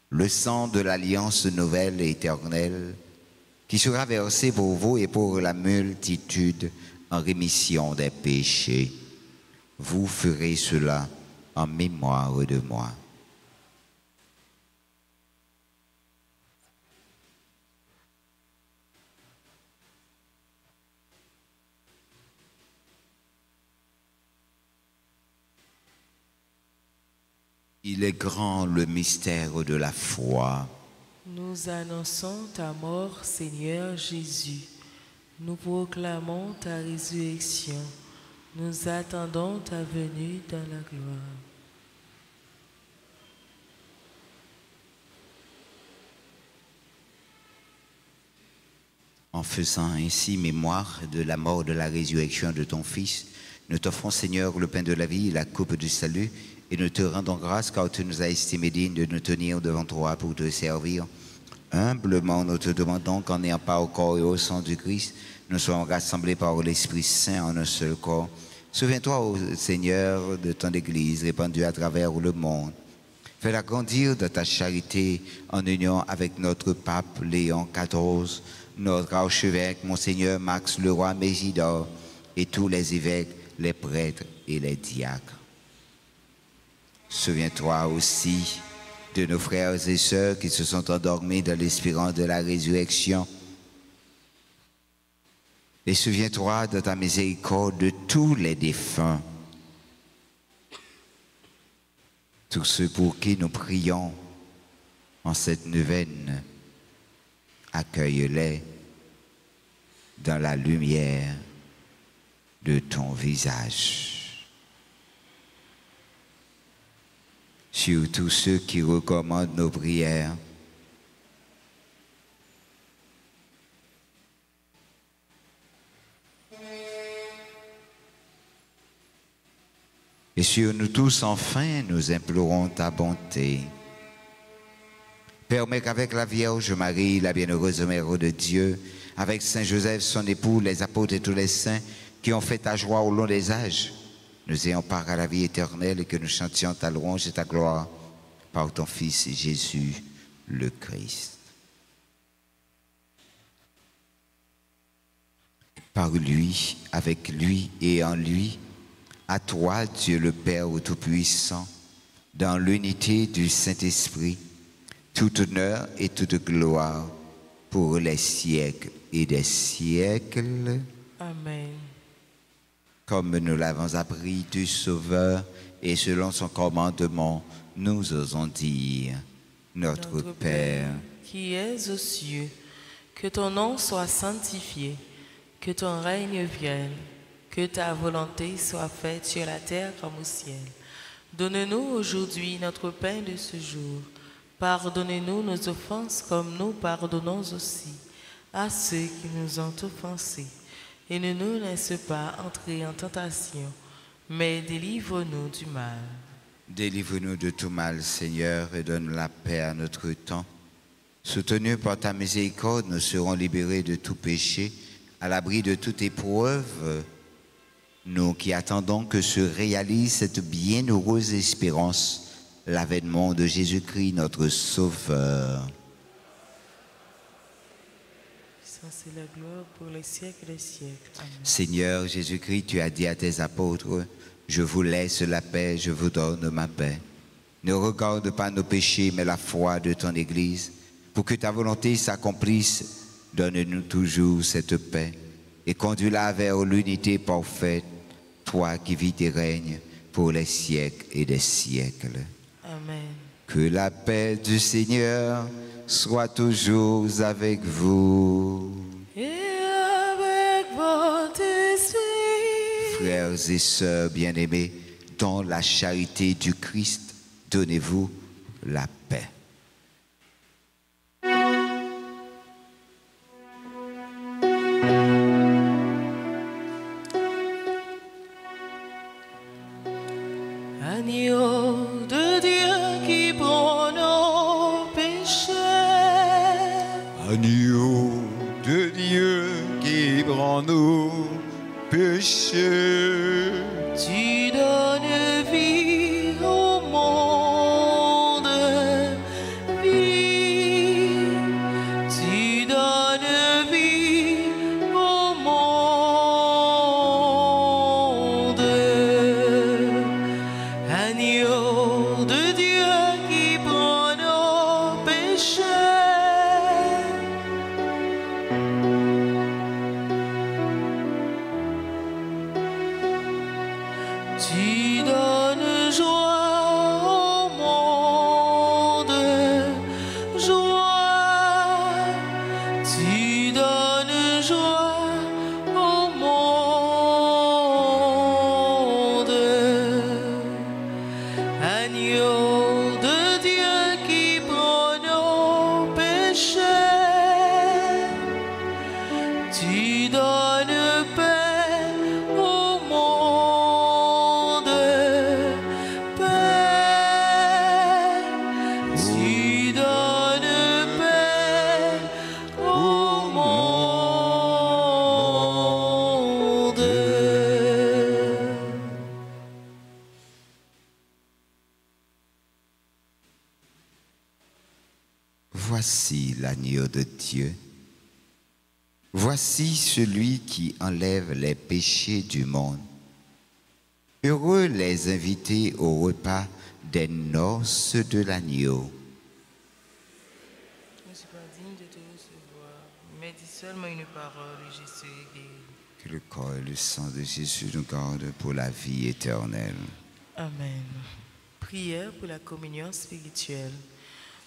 le sang de l'alliance nouvelle et éternelle, qui sera versé pour vous et pour la multitude en rémission des péchés. Vous ferez cela en mémoire de moi. » Il est grand le mystère de la foi. Nous annonçons ta mort, Seigneur Jésus. Nous proclamons ta résurrection. Nous attendons ta venue dans la gloire. En faisant ainsi mémoire de la mort, de la résurrection de ton Fils, nous t'offrons, Seigneur, le pain de la vie et la coupe du salut, et nous te rendons grâce car tu nous as estimés dignes de nous tenir devant toi pour te servir. Humblement, nous te demandons qu'en ayant part au corps et au sang du Christ, nous soyons rassemblés par l'Esprit Saint en un seul corps. Souviens-toi, ô Seigneur, de ton Église répandue à travers le monde. Fais-la grandir de ta charité en union avec notre pape Léon XIV, notre archevêque, Monseigneur Max Leroy Mésidor, et tous les évêques, les prêtres et les diacres. Souviens-toi aussi de nos frères et sœurs qui se sont endormis dans l'espérance de la résurrection. Et souviens-toi de ta miséricorde de tous les défunts, tous ceux pour qui nous prions en cette neuvaine. Accueille-les dans la lumière de ton visage. Sur tous ceux qui recommandent nos prières, et sur nous tous, enfin, nous implorons ta bonté. Permets qu'avec la Vierge Marie, la bienheureuse Mère de Dieu, avec Saint Joseph, son époux, les apôtres et tous les saints qui ont fait ta joie au long des âges, nous ayons part à la vie éternelle et que nous chantions ta louange et ta gloire par ton Fils Jésus le Christ. Par lui, avec lui et en lui, à toi, Dieu le Père Tout-Puissant, dans l'unité du Saint-Esprit, tout honneur et toute gloire pour les siècles et des siècles. Amen. Comme nous l'avons appris du Sauveur et selon son commandement, nous osons dire, Notre Père, qui es aux cieux, que ton nom soit sanctifié, que ton règne vienne, que ta volonté soit faite sur la terre comme au ciel. Donne-nous aujourd'hui notre pain de ce jour. Pardonnez-nous nos offenses comme nous pardonnons aussi à ceux qui nous ont offensés. Et ne nous laisse pas entrer en tentation, mais délivre-nous du mal. Délivre-nous de tout mal, Seigneur, et donne la paix à notre temps. Soutenus par ta miséricorde, nous serons libérés de tout péché, à l'abri de toute épreuve, nous qui attendons que se réalise cette bienheureuse espérance, l'avènement de Jésus-Christ, notre Sauveur. C'est la gloire pour les siècles des siècles. Amen. Seigneur Jésus-Christ, tu as dit à tes apôtres, je vous laisse la paix, je vous donne ma paix. Ne regarde pas nos péchés, mais la foi de ton Église. Pour que ta volonté s'accomplisse, donne-nous toujours cette paix et conduis-la vers l'unité parfaite, toi qui vis et règnes pour les siècles et des siècles. Amen. Que la paix du Seigneur soit toujours avec vous. Et avec votre esprit. Frères et sœurs bien-aimés, dans la charité du Christ, donnez-vous la paix. Agneau de Dieu qui prend l'agneau qui prend nos péchés. Tu donnes vie au monde, vie. Tu donnes vie au monde. Agneau de Dieu qui prend nos péchés. Tu donnes joie au monde, joie. Tu donnes joie au monde. Agneau de Dieu qui prend nos péchés. Tu donnes paix au monde, paix. Tu donnes paix au monde. Voici l'agneau de Dieu. Voici celui qui enlève les péchés du monde. Heureux les invités au repas des noces de l'agneau. Je ne suis pas digne de te recevoir, mais dis seulement une parole et je serai guéri. Que le corps et le sang de Jésus nous gardent pour la vie éternelle. Amen. Prière pour la communion spirituelle.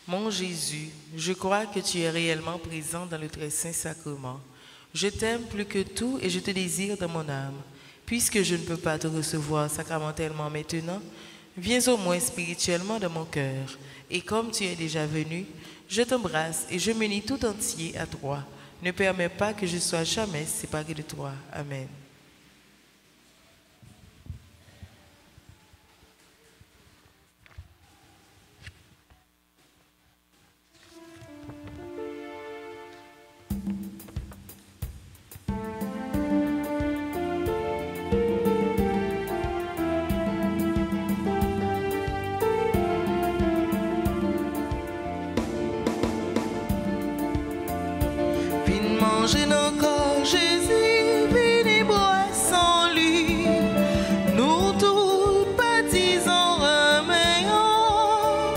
Mon Jésus, je crois que tu es réellement présent dans le très saint sacrement. Je t'aime plus que tout et je te désire dans mon âme. Puisque je ne peux pas te recevoir sacramentellement maintenant, viens au moins spirituellement dans mon cœur. Et comme tu es déjà venu, je t'embrasse et je m'unis tout entier à toi. Ne permets pas que je sois jamais séparé de toi. Amen. Viens manger nos corps, Jésus, viens et bois sans lui. Nous tous baptisons, remettons.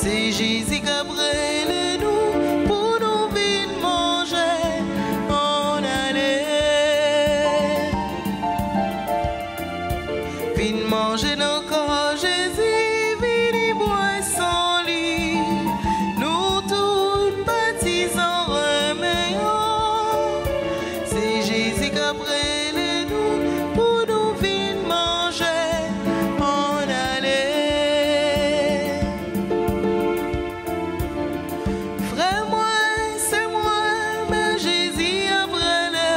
C'est Jésus qui a brûlé nous pour nous venir manger en aller. Viens manger nos corps, Jésus, viens et bois sans lui. Nous tous baptisons, remettons. C'est Jésus qui a brûlé nous pour nous venir manger en aller. Frère, moi, c'est moi, mais Jésus a brûlé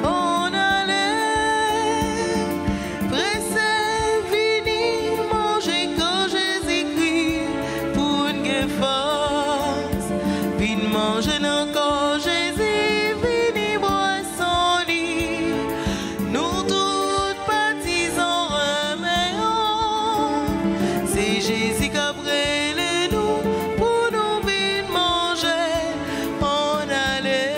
en aller. Pressez, venez manger quand Jésus-Christ pour une force. Venez manger encore Jésus, venez boire sans lit. Nous toutes baptisons, remettons. C'est Jésus qui a brûlé nous pour nous venir manger en aller.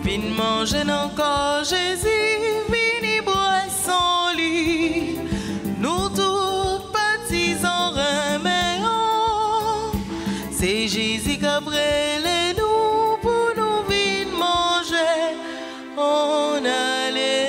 Viens manger encore Jésus, viens boire sans lui. Nous tous baptisons, remettons. C'est Jésus qui a brûlé nous pour nous venir manger en aller.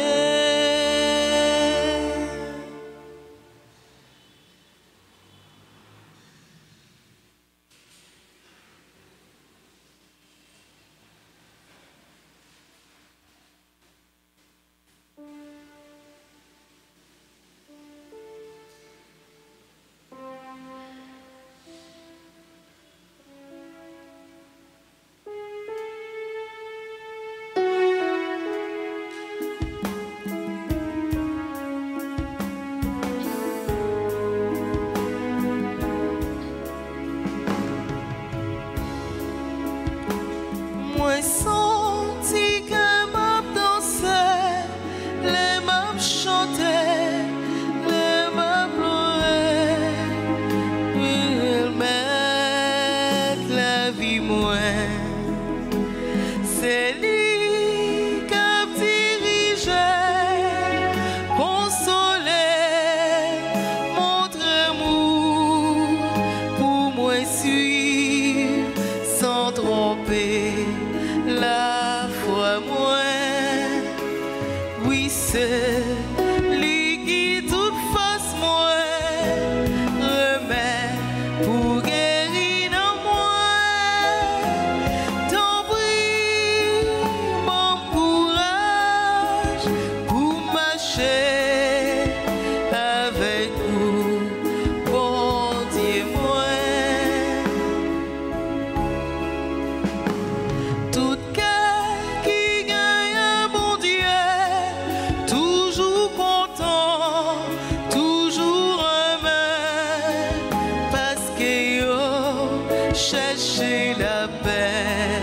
chercher la paix.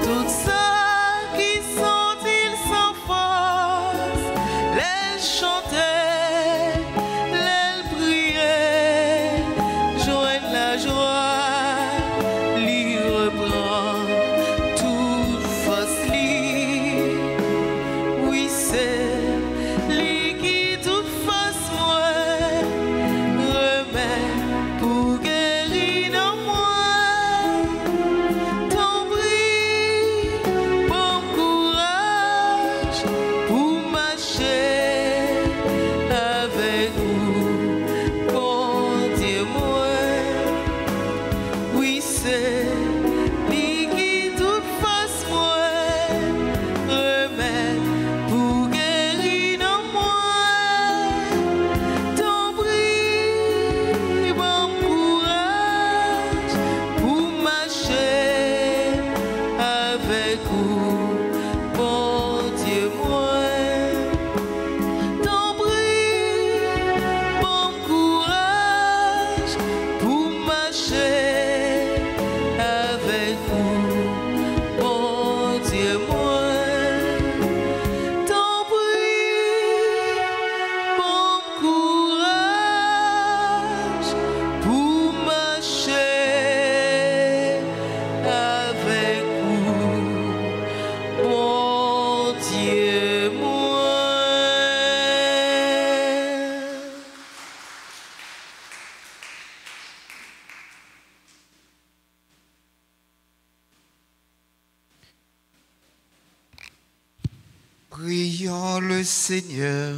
Tout ça qui sont-ils sans force, les chanter, les prier, joindre la joie, lui reprend toute force lui. Oui, c'est lui qui toute force moi remet pour guérir dans moi. Ton bris, bon courage pour marcher avec vous, bon Dieu moi. Oui, c'est lui qui toute force moi remet pour guérir dans moi. Ton bris, bon courage pour marcher avec vous, bon Dieu moi. Ton bris, bon courage pour marcher avec vous, bon Dieu moi. Ton bris, bon courage pour marcher avec vous, bon Dieu moi. Prions le Seigneur.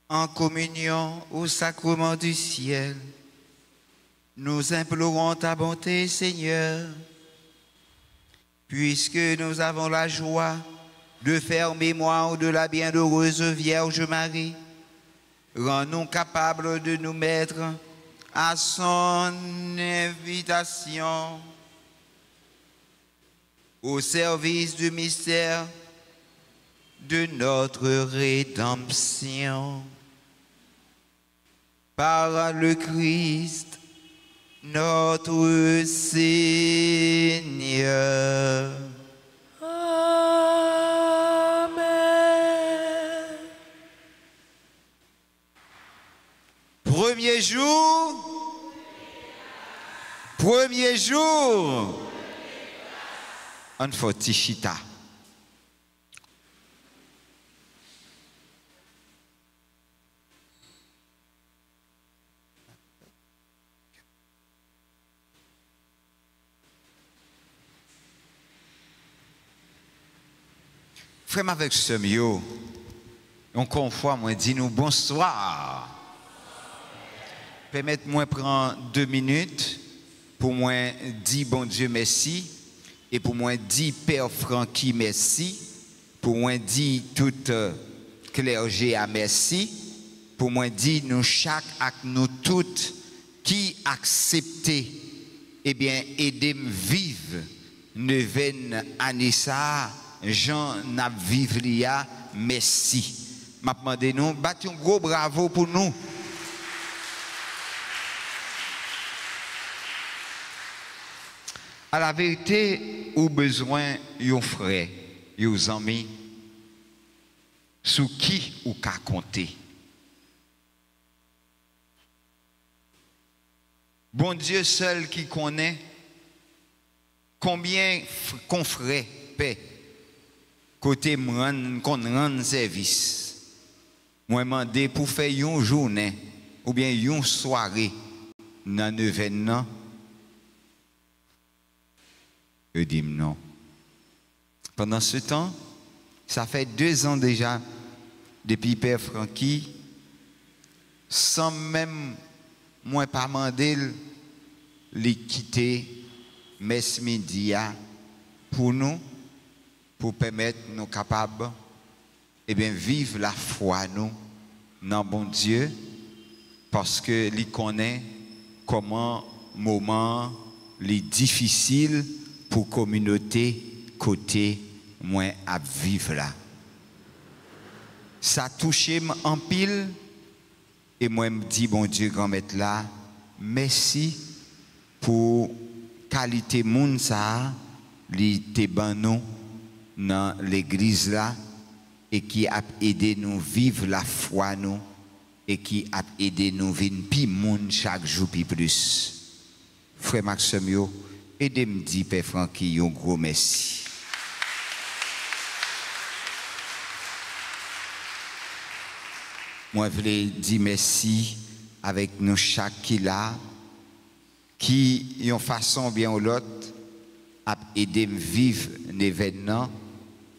En communion au sacrement du ciel, nous implorons ta bonté, Seigneur, puisque nous avons la joie de faire mémoire de la bienheureuse Vierge Marie. Rends-nous capables de nous mettre à son invitation au service du mystère de notre rédemption. Par le Christ, notre Seigneur. Amen. Premier jour. Premier jour. On faut tichita. Frère avec ce mieux, encore une fois, moi dis nous bonsoir. Permettez-moi de prendre 2 minutes pour moi dire bon Dieu merci et pour moi dire Père Francky merci, pour moi dire toute clergé à merci, pour moi dire nous chaque avec nous toutes qui accepter eh bien aider me vivre neuvaine Anissa Jean n'a vivre lia merci. M'a demandé nous battre un gros bravo pour nous. À la vérité, ou besoin yon frère, yon amis, sous qui ou ka compter. Bon Dieu seul qui connaît combien confrères paix côté qu'on rend service. Moi demandé pour faire une journée ou bien une soirée dans l'événement. Je dis non. Pendant ce temps, ça fait 2 ans déjà depuis Père Francky, sans même moi pas demander les quitter messe midi pour nous, pour permettre nous capables et bien vivre la foi nous dans bon Dieu, parce que lui connaît comment moment les difficiles pour communauté côté moi à vivre là. Ça touché en pile Et moi, je me dis, bon Dieu, grand maître là, merci pour qualité moun ça, li te ban nous dans l'église là, et qui a aidé nous vivre la foi nous, et qui a aidé nous vivre pi moun chaque jour pi plus. Frère Maxime, aidez-moi dire, Père Francky, un gros merci. Moi, je voulais dire merci avec nous chaque qui là, qui, d'une façon bien ou l'autre, a aidé me vivre l'événement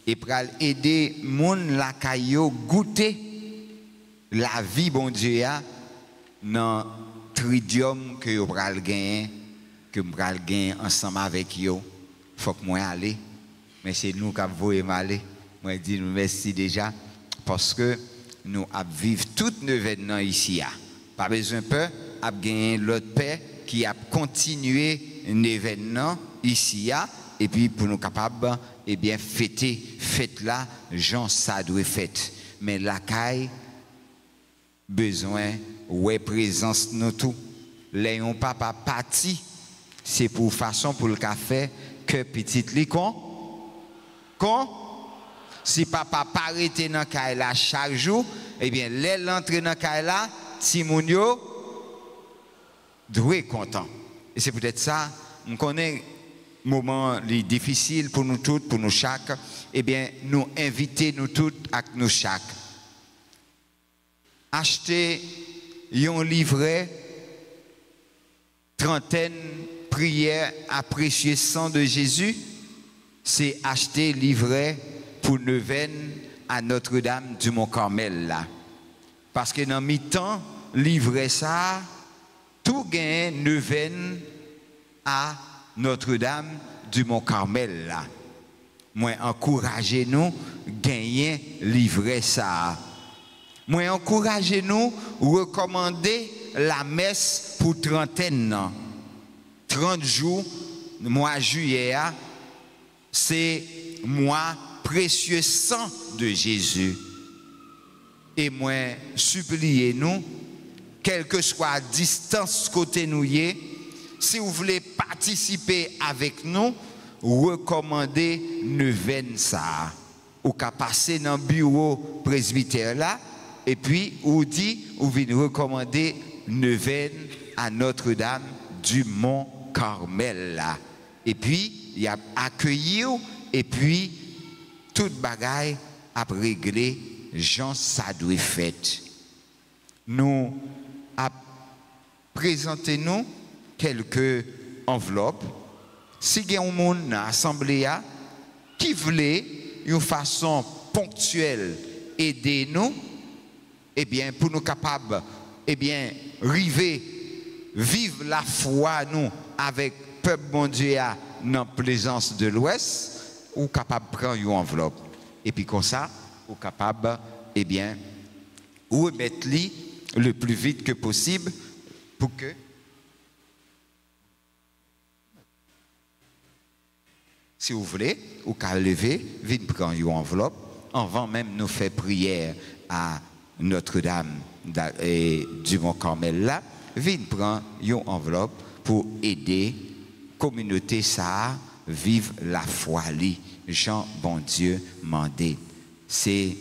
et pour aider moun la caillou goûter la vie bon Dieu a dans tridium que yo pral gagner que pral gagner ensemble avec yo. Faut que moi aller mais c'est nous qui voyons aller. Moi dis merci déjà parce que nous a vivre tout l'événement ici a. Pas besoin peur a gagner l'autre paix qui a continué l'événement ici a et puis pour nous capables eh bien fêter fête là Jean ça doit fête mais la caille besoin ouais présence nous tout les on papa parti c'est pour façon pour le café que petite licon si papa pas arrêté dans caille là chaque jour eh bien les l'entrée dans caille là Timounio doit content et c'est peut-être ça on connaît moment difficile pour nous tous, pour nous chaque, eh bien, nous inviter nous tous avec nous chaque. Acheter un livret, trentaine prières à précieux sang de Jésus, c'est acheter livret pour neuvaine à Notre-Dame du Mont-Carmel là. Parce que dans mi-temps, livret ça, tout gagne neuvaine à Notre-Dame du Mont-Carmel là. Moi encouragez-nous gagner livrer ça. Moi encouragez-nous recommander la messe pour trentaine. 30 jours mois juillet c'est mois précieux sang de Jésus. Et moi suppliez-nous quelle que soit la distance côté nous y si vous voulez participer avec nous, recommandez neuvaine ça. Ou qu'à passer dans le bureau presbytère là, et puis ou dit, ou venez recommander neuvaine à Notre-Dame du Mont-Carmel là. Et puis, il y a accueilli, et puis, toute bagaille a réglé, Jean ça doit fait. Nous a présenté nous quelques enveloppes. Si il y a un monde dans l'Assemblée qui voulait, d'une façon ponctuelle, aider nous, eh bien, pour nous capables, eh bien, vivre la foi, nous, avec le peuple bon Dieu dans la plaisance de l'Ouest, ou capable de prendre une enveloppe. Et puis, comme ça, ou capable, eh bien, remettre le plus vite que possible pour que si vous voulez, ou qu'à lever, venez prendre une enveloppe, avant même nous faire prière à Notre-Dame du Mont-Carmel là, venez prendre une enveloppe pour aider la communauté ça vivre la foi li. Jean bon Dieu mandé. C'est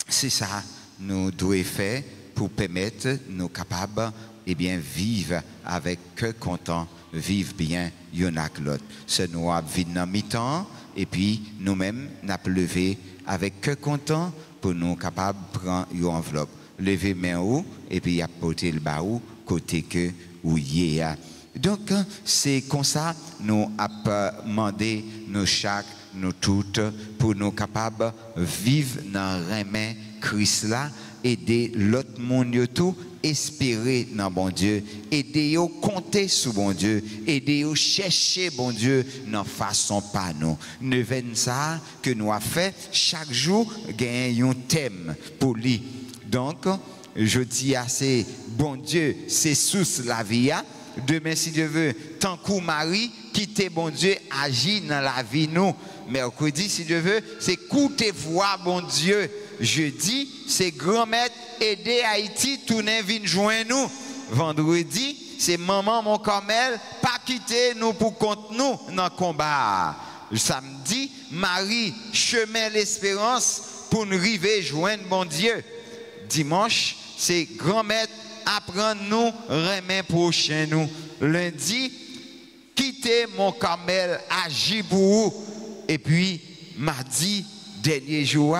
ça nous devons faire pour permettre nous capables et bien vivre avec cœur content, vivre bien y'en a que l'autre. C'est nous à vivre dans mi-temps et puis nous-mêmes n'a levé avec cœur content pour nous capables de prendre une enveloppe. Lever main haut et puis apporter le bas haut côté que où y est. Donc c'est comme ça nous avons demandé nous chaque nous toutes pour nous capables de vivre dans le remet Christ là, aider l'autre monde tout, espérer dans bon Dieu, aider yo compter sur bon Dieu, aider yo chercher bon Dieu dans façon pas nous. Neuvaine ça que nous a fait chaque jour gagne un thème pour lui. Donc je dis assez bon Dieu, c'est sous la vie. Demain si Dieu veut, tant que Marie quitter bon Dieu, agit dans la vie nous. Mercredi si Dieu veut, c'est écouter voix bon Dieu jeudi, c'est grand-mère aider Haïti, tourner vin joindre nous. Vendredi, c'est maman mon Carmel, pas quitter nous pour compte nous dans le combat. Samedi, Marie, chemin l'espérance pour nous arriver joindre bon Dieu. Dimanche, c'est grand-mère apprendre nous, remet prochain nous. Lundi, quitter mon Carmel, agir pour vous. Et puis, mardi, dernier jour,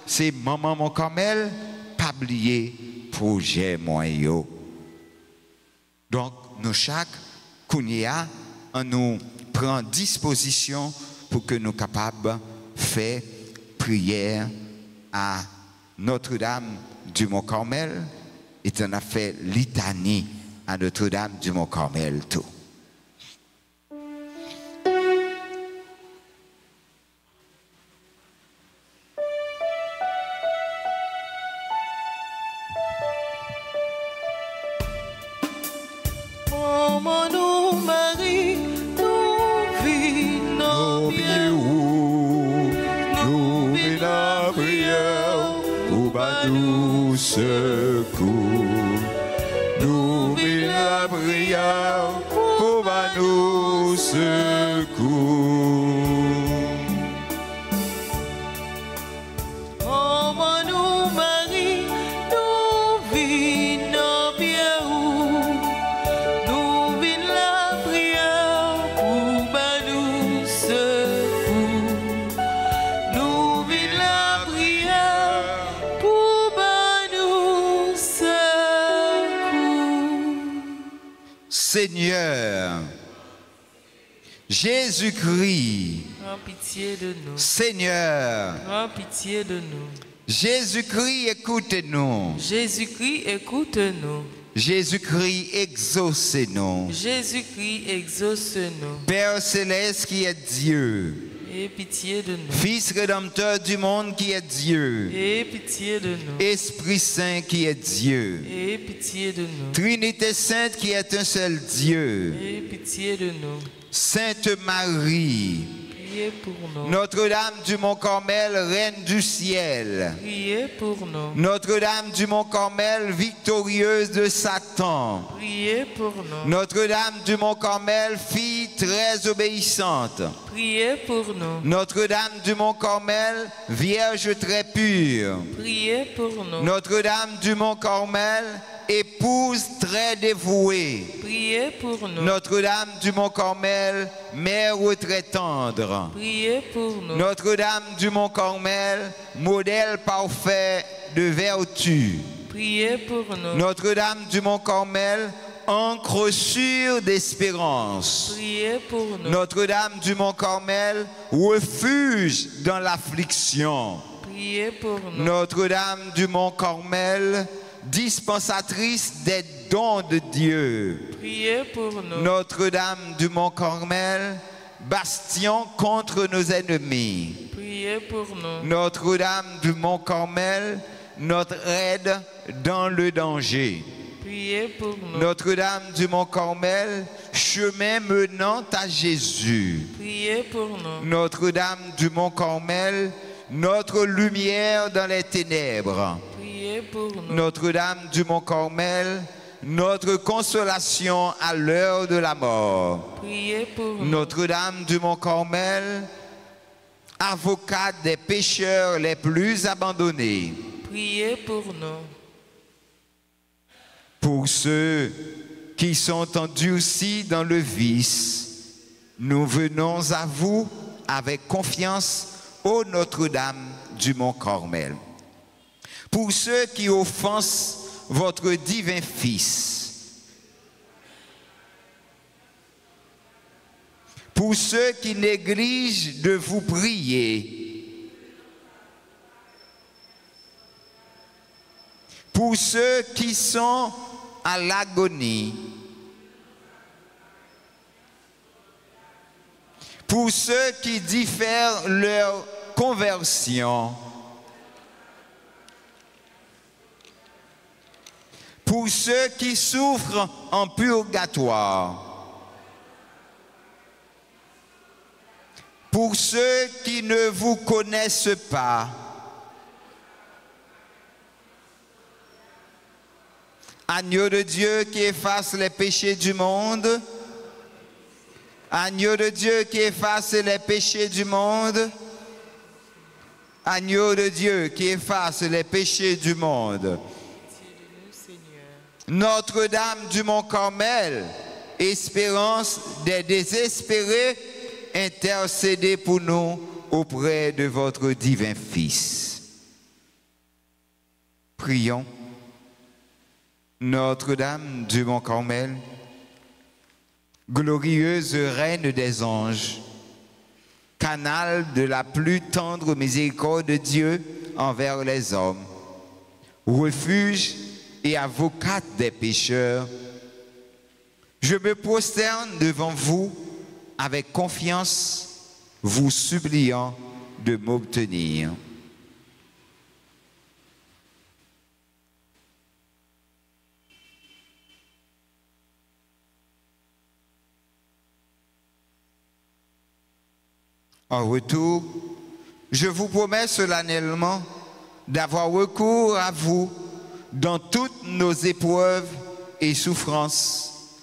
c'est maman mon Carmel, pas oublier projet moyen. Donc, nous chaque, Kounia, on nous prend disposition pour que nous soyons capables de faire prière à Notre-Dame du Mont-Carmel et on a fait litanie à Notre-Dame du Mont-Carmel tout. Secours, nous mille la prière pour nous secours. Oh, nous Marie, nous venons bien nous venons la prière pour nous secours. Nous venons la prière pour nous secours. Seigneur, Jésus-Christ, Prends pitié de nous. Seigneur, Prends pitié de nous. Jésus-Christ, écoute-nous. Jésus-Christ, écoute-nous. Jésus-Christ, exauce-nous. Jésus-Christ, exauce-nous. Père céleste qui est Dieu, Aie pitié de nous. Fils rédempteur du monde qui est Dieu, Aie pitié de nous. Esprit Saint qui est Dieu, Aie pitié de nous. Trinité Sainte qui est un seul Dieu, Aie pitié de nous. Sainte Marie, Priez pour nous. Notre-Dame du Mont-Carmel, Reine du ciel, Priez pour nous. Notre-Dame du Mont-Carmel, victorieuse de Satan, Priez pour nous. Notre-Dame du Mont-Carmel, fille très obéissante, Priez pour nous. Notre-Dame du Mont-Carmel, vierge très pure, Priez pour nous. Notre-Dame du Mont-Carmel, épouse très dévouée, Priez pour nous. Notre-Dame du Mont-Carmel, mère très tendre, Priez pour nous. Notre-Dame du Mont-Carmel, modèle parfait de vertu, Priez pour nous. Notre-Dame du Mont-Carmel, encre sûre d'espérance, Priez pour nous. Notre-Dame du Mont-Carmel, refuge dans l'affliction, Priez pour nous. Notre-Dame du Mont-Carmel, dispensatrice des dons de Dieu, Priez pour nous. Notre-Dame du Mont-Carmel, bastion contre nos ennemis, Priez pour nous. Notre-Dame du Mont-Carmel, notre aide dans le danger, Priez pour nous. Notre-Dame du Mont-Carmel, chemin menant à Jésus, Priez pour nous. Notre-Dame du Mont-Carmel, notre lumière dans les ténèbres, Priez pour nous. Notre-Dame du Mont-Carmel, notre consolation à l'heure de la mort, Priez pour nous. Notre-Dame du Mont-Carmel, avocate des pécheurs les plus abandonnés, Priez pour nous. pour ceux qui sont endurcis dans le vice, nous venons à vous avec confiance, ô Notre-Dame du Mont-Carmel. Pour ceux qui offensent votre divin Fils, pour ceux qui négligent de vous prier, pour ceux qui sont à l'agonie, pour ceux qui diffèrent leur conversion, pour ceux qui souffrent en purgatoire, pour ceux qui ne vous connaissent pas, Agneau de Dieu qui efface les péchés du monde. Agneau de Dieu qui efface les péchés du monde. Agneau de Dieu qui efface les péchés du monde. Notre-Dame du Mont-Carmel, espérance des désespérés, intercédez pour nous auprès de votre divin Fils. Prions. Notre-Dame du Mont-Carmel, glorieuse Reine des anges, canal de la plus tendre miséricorde de Dieu envers les hommes, refuge et avocate des pécheurs, je me prosterne devant vous avec confiance, vous suppliant de m'obtenir. En retour, je vous promets solennellement d'avoir recours à vous dans toutes nos épreuves et souffrances,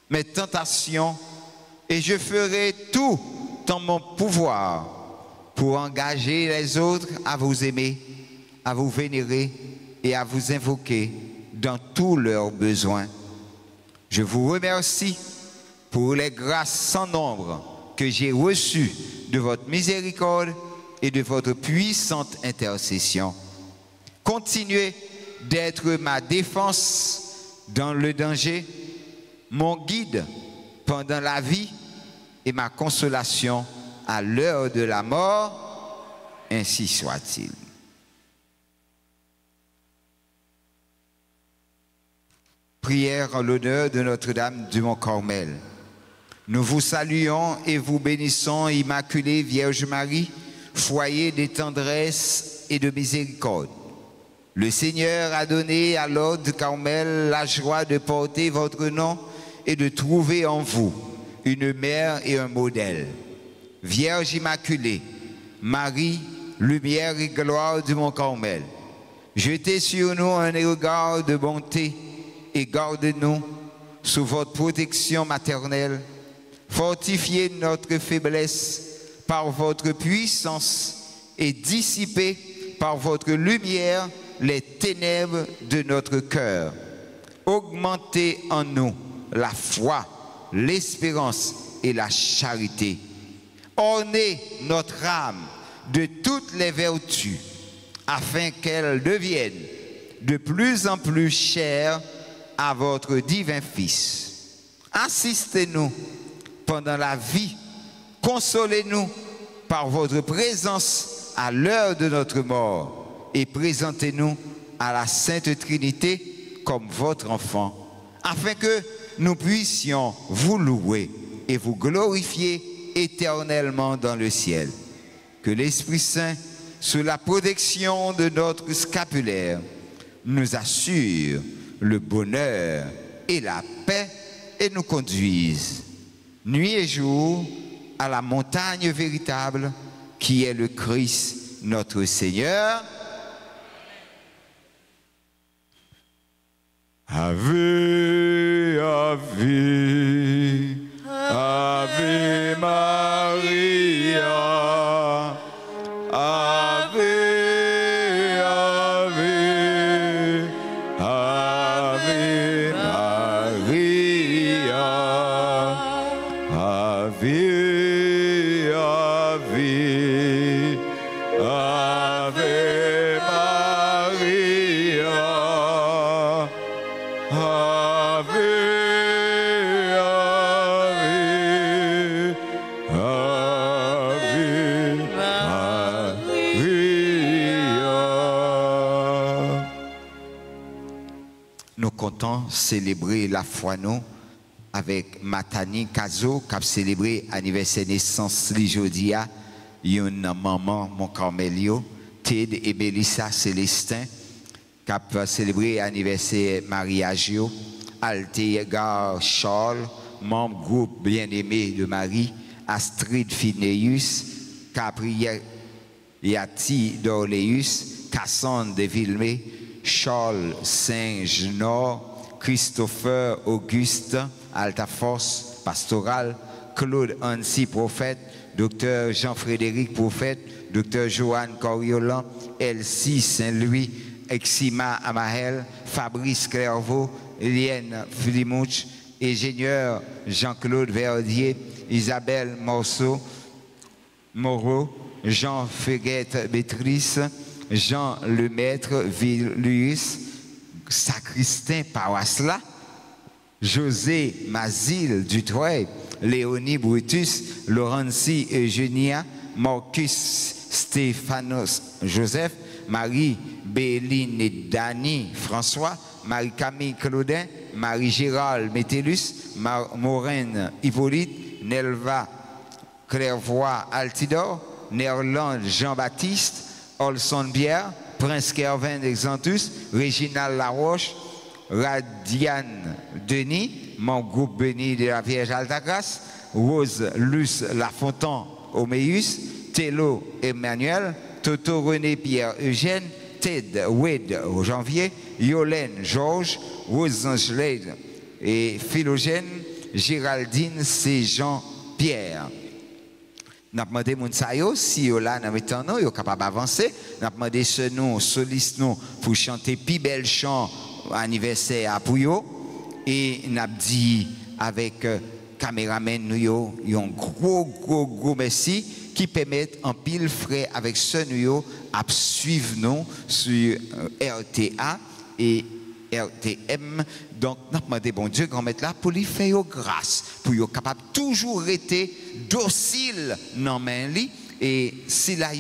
mes tentations, et je ferai tout en mon pouvoir pour engager les autres à vous aimer, à vous vénérer et à vous invoquer dans tous leurs besoins. Je vous remercie pour les grâces sans nombre que j'ai reçues de votre miséricorde et de votre puissante intercession. Continuez d'être ma défense dans le danger, mon guide pendant la vie et ma consolation à l'heure de la mort, ainsi soit-il. Prière en l'honneur de Notre-Dame du Mont-Carmel. Nous vous saluons et vous bénissons, Immaculée Vierge Marie, foyer de tendresse et de miséricorde. Le Seigneur a donné à l'ordre du Carmel la joie de porter votre nom et de trouver en vous une mère et un modèle. Vierge Immaculée, Marie, lumière et gloire du Mont-Carmel, jetez sur nous un regard de bonté et gardez-nous sous votre protection maternelle. Fortifiez notre faiblesse par votre puissance et dissipez par votre lumière les ténèbres de notre cœur. Augmentez en nous la foi, l'espérance et la charité. Ornez notre âme de toutes les vertus afin qu'elle devienne de plus en plus chère à votre divin Fils. Assistez-nous pendant la vie, consolez-nous par votre présence à l'heure de notre mort et présentez-nous à la Sainte Trinité comme votre enfant, afin que nous puissions vous louer et vous glorifier éternellement dans le ciel. Que l'Esprit Saint, sous la protection de notre scapulaire, nous assure le bonheur et la paix et nous conduise nuit et jour à la montagne véritable qui est le Christ notre Seigneur. Ave, Ave, Ave Maria, Ave, Ave, Ave Maria, Ave, Ave, Ave Maria, Ave, Ave, Maria. Nous comptons célébrer la foi nous avec Matani Kazo qui a célébré l'anniversaire de naissance aujourd'hui. Une maman, mon Carmelio, Ted et Melissa Célestin qui a célébré l'anniversaire mariage. Altegar Charles, membre groupe bien-aimé de Marie, Astrid Phineus, Capriati d'Orléus, Cassandre de Villemé, Charles Saint-Genor, Christopher Auguste, Altaforce Pastoral, Claude Annecy, prophète, Dr Jean-Frédéric, prophète, Dr Joanne Coriolan, Elsie Saint-Louis, Exima Amahel, Fabrice Clairvaux, Eliane Filimouche, ingénieur Jean-Claude Verdier, Isabelle Morceau, Moreau, Jean Feguette Bétrice, Jean Lemaître Villuis, Sacristain Pawasla, José Mazil Dutreuil, Léonie Brutus, Laurencie Eugénia, Marcus Stéphanos Joseph, Marie Béline et Dany François, Marie-Camille Claudin, Marie-Gérald Métellus, Maureen Hippolyte, Nelva Clairvoy Altidor, Nerland Jean-Baptiste, Olson Pierre, Prince Kervin Exantus, Réginald Laroche, Radiane Denis, mon groupe béni de la Vierge Altagrace, Rose Luce Lafontaine Oméus, Tello Emmanuel, Toto René Pierre Eugène, Ted Wade Janvier, Yolène Georges, Rose Angelade et Philogène, Géraldine C. Jean Pierre. Nous avons demandé Mounsayo si vous là dans le temps, vous êtes capable d'avancer. Nous avons demandé ce nom, soliste nous pour chanter plus bel chant anniversaire à Pouyo. Et nous avons dit avec caméraman nous un gros merci qui permet en pile frais avec ce nous à suivre nous sur RTA et RTM. Donc, nous avons demandé, bon Dieu, grand maître là, pour lui faire grâce, pour lui capable toujours rester docile dans main li. Et si là,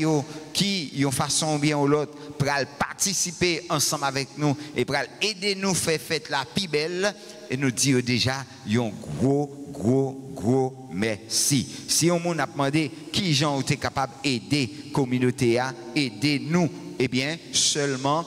qui, d'une façon ou bien ou l'autre, pour participer ensemble avec nous et pour aider nous faire fête la plus belle, et nous dire déjà, un gros merci. Si on m'a demandé qui gens été capable d'aider la communauté à aider nous, eh bien, seulement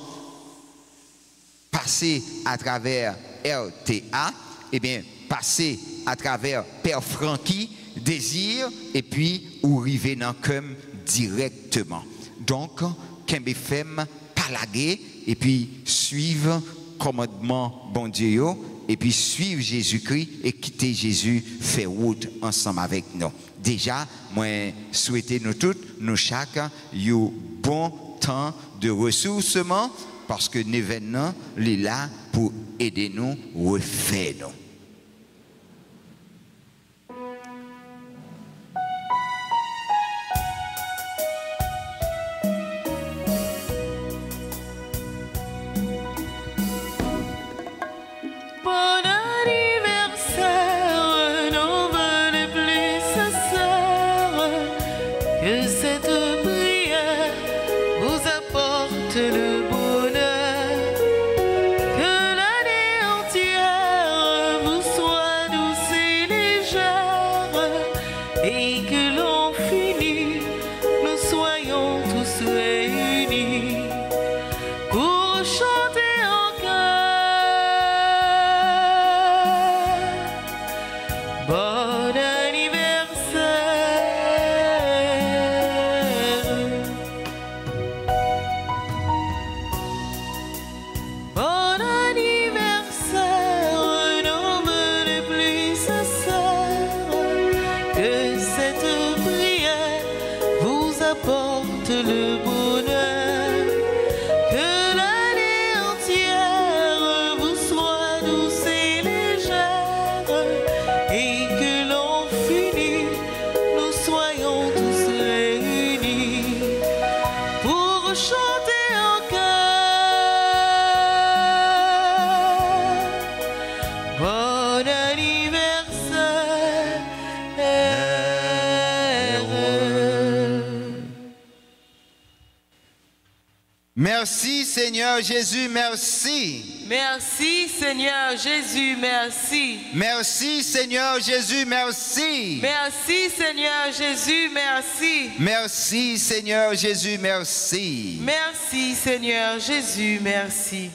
passer à travers RTA, eh bien, passer à travers Père Francky, Désir, et puis ou river dans comme directement. Donc, Kembe Femme, palaguer, et puis suivre commandement bon Dieu, et puis suivre Jésus-Christ et quitter Jésus, faire route ensemble avec nous. Déjà, moi, souhaiter nous tous, nous chacun, un bon temps de ressourcement, parce que l'événement est là pour aider nous, refaire nous. Merci Seigneur Jésus, merci. Merci Seigneur Jésus, merci. Merci Seigneur Jésus, merci. Merci Seigneur Jésus, merci. Merci Seigneur Jésus, merci. Merci Seigneur Jésus, merci.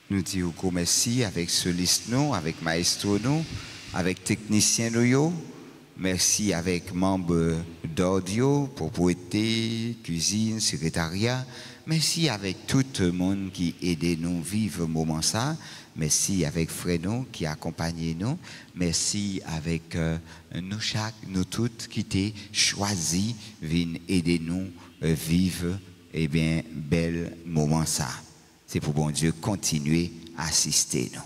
Nous disons merci avec soliste nous, avec maestro nous, avec technicien nous, Merci avec membres d'audio, propriété, cuisine, secrétariat. Merci avec tout le monde qui aide nous vivre ce moment ça. Merci avec Frédon qui accompagne nous. Merci avec nous chaque, nous toutes qui t'ai choisi viennent aider nous vivre bel moment ça. C'est pour bon Dieu continuer à assister nous.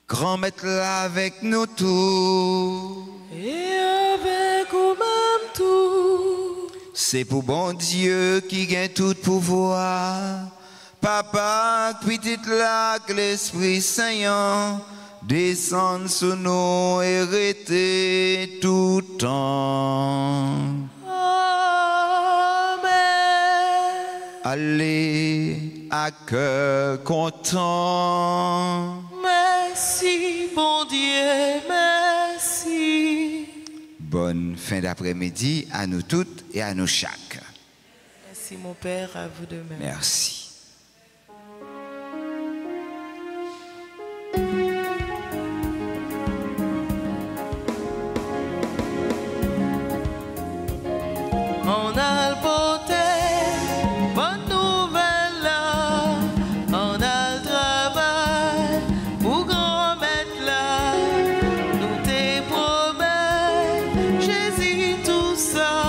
Grand maître là avec nous tous. Et avec nous-mêmes tout. C'est pour bon Dieu qui gagne tout pouvoir. Papa, petit là, que l'Esprit Saint descende sur nous et reste tout le temps. Amen. Allez, à cœur content. Merci, bon Dieu, merci. Bonne fin d'après-midi à nous toutes et à nous chaque. Merci, mon Père, à vous de même. Merci. On a le beauté, bonne nouvelle là. On a le travail pour grand mettre là. Nous te promets, Jésus tout ça.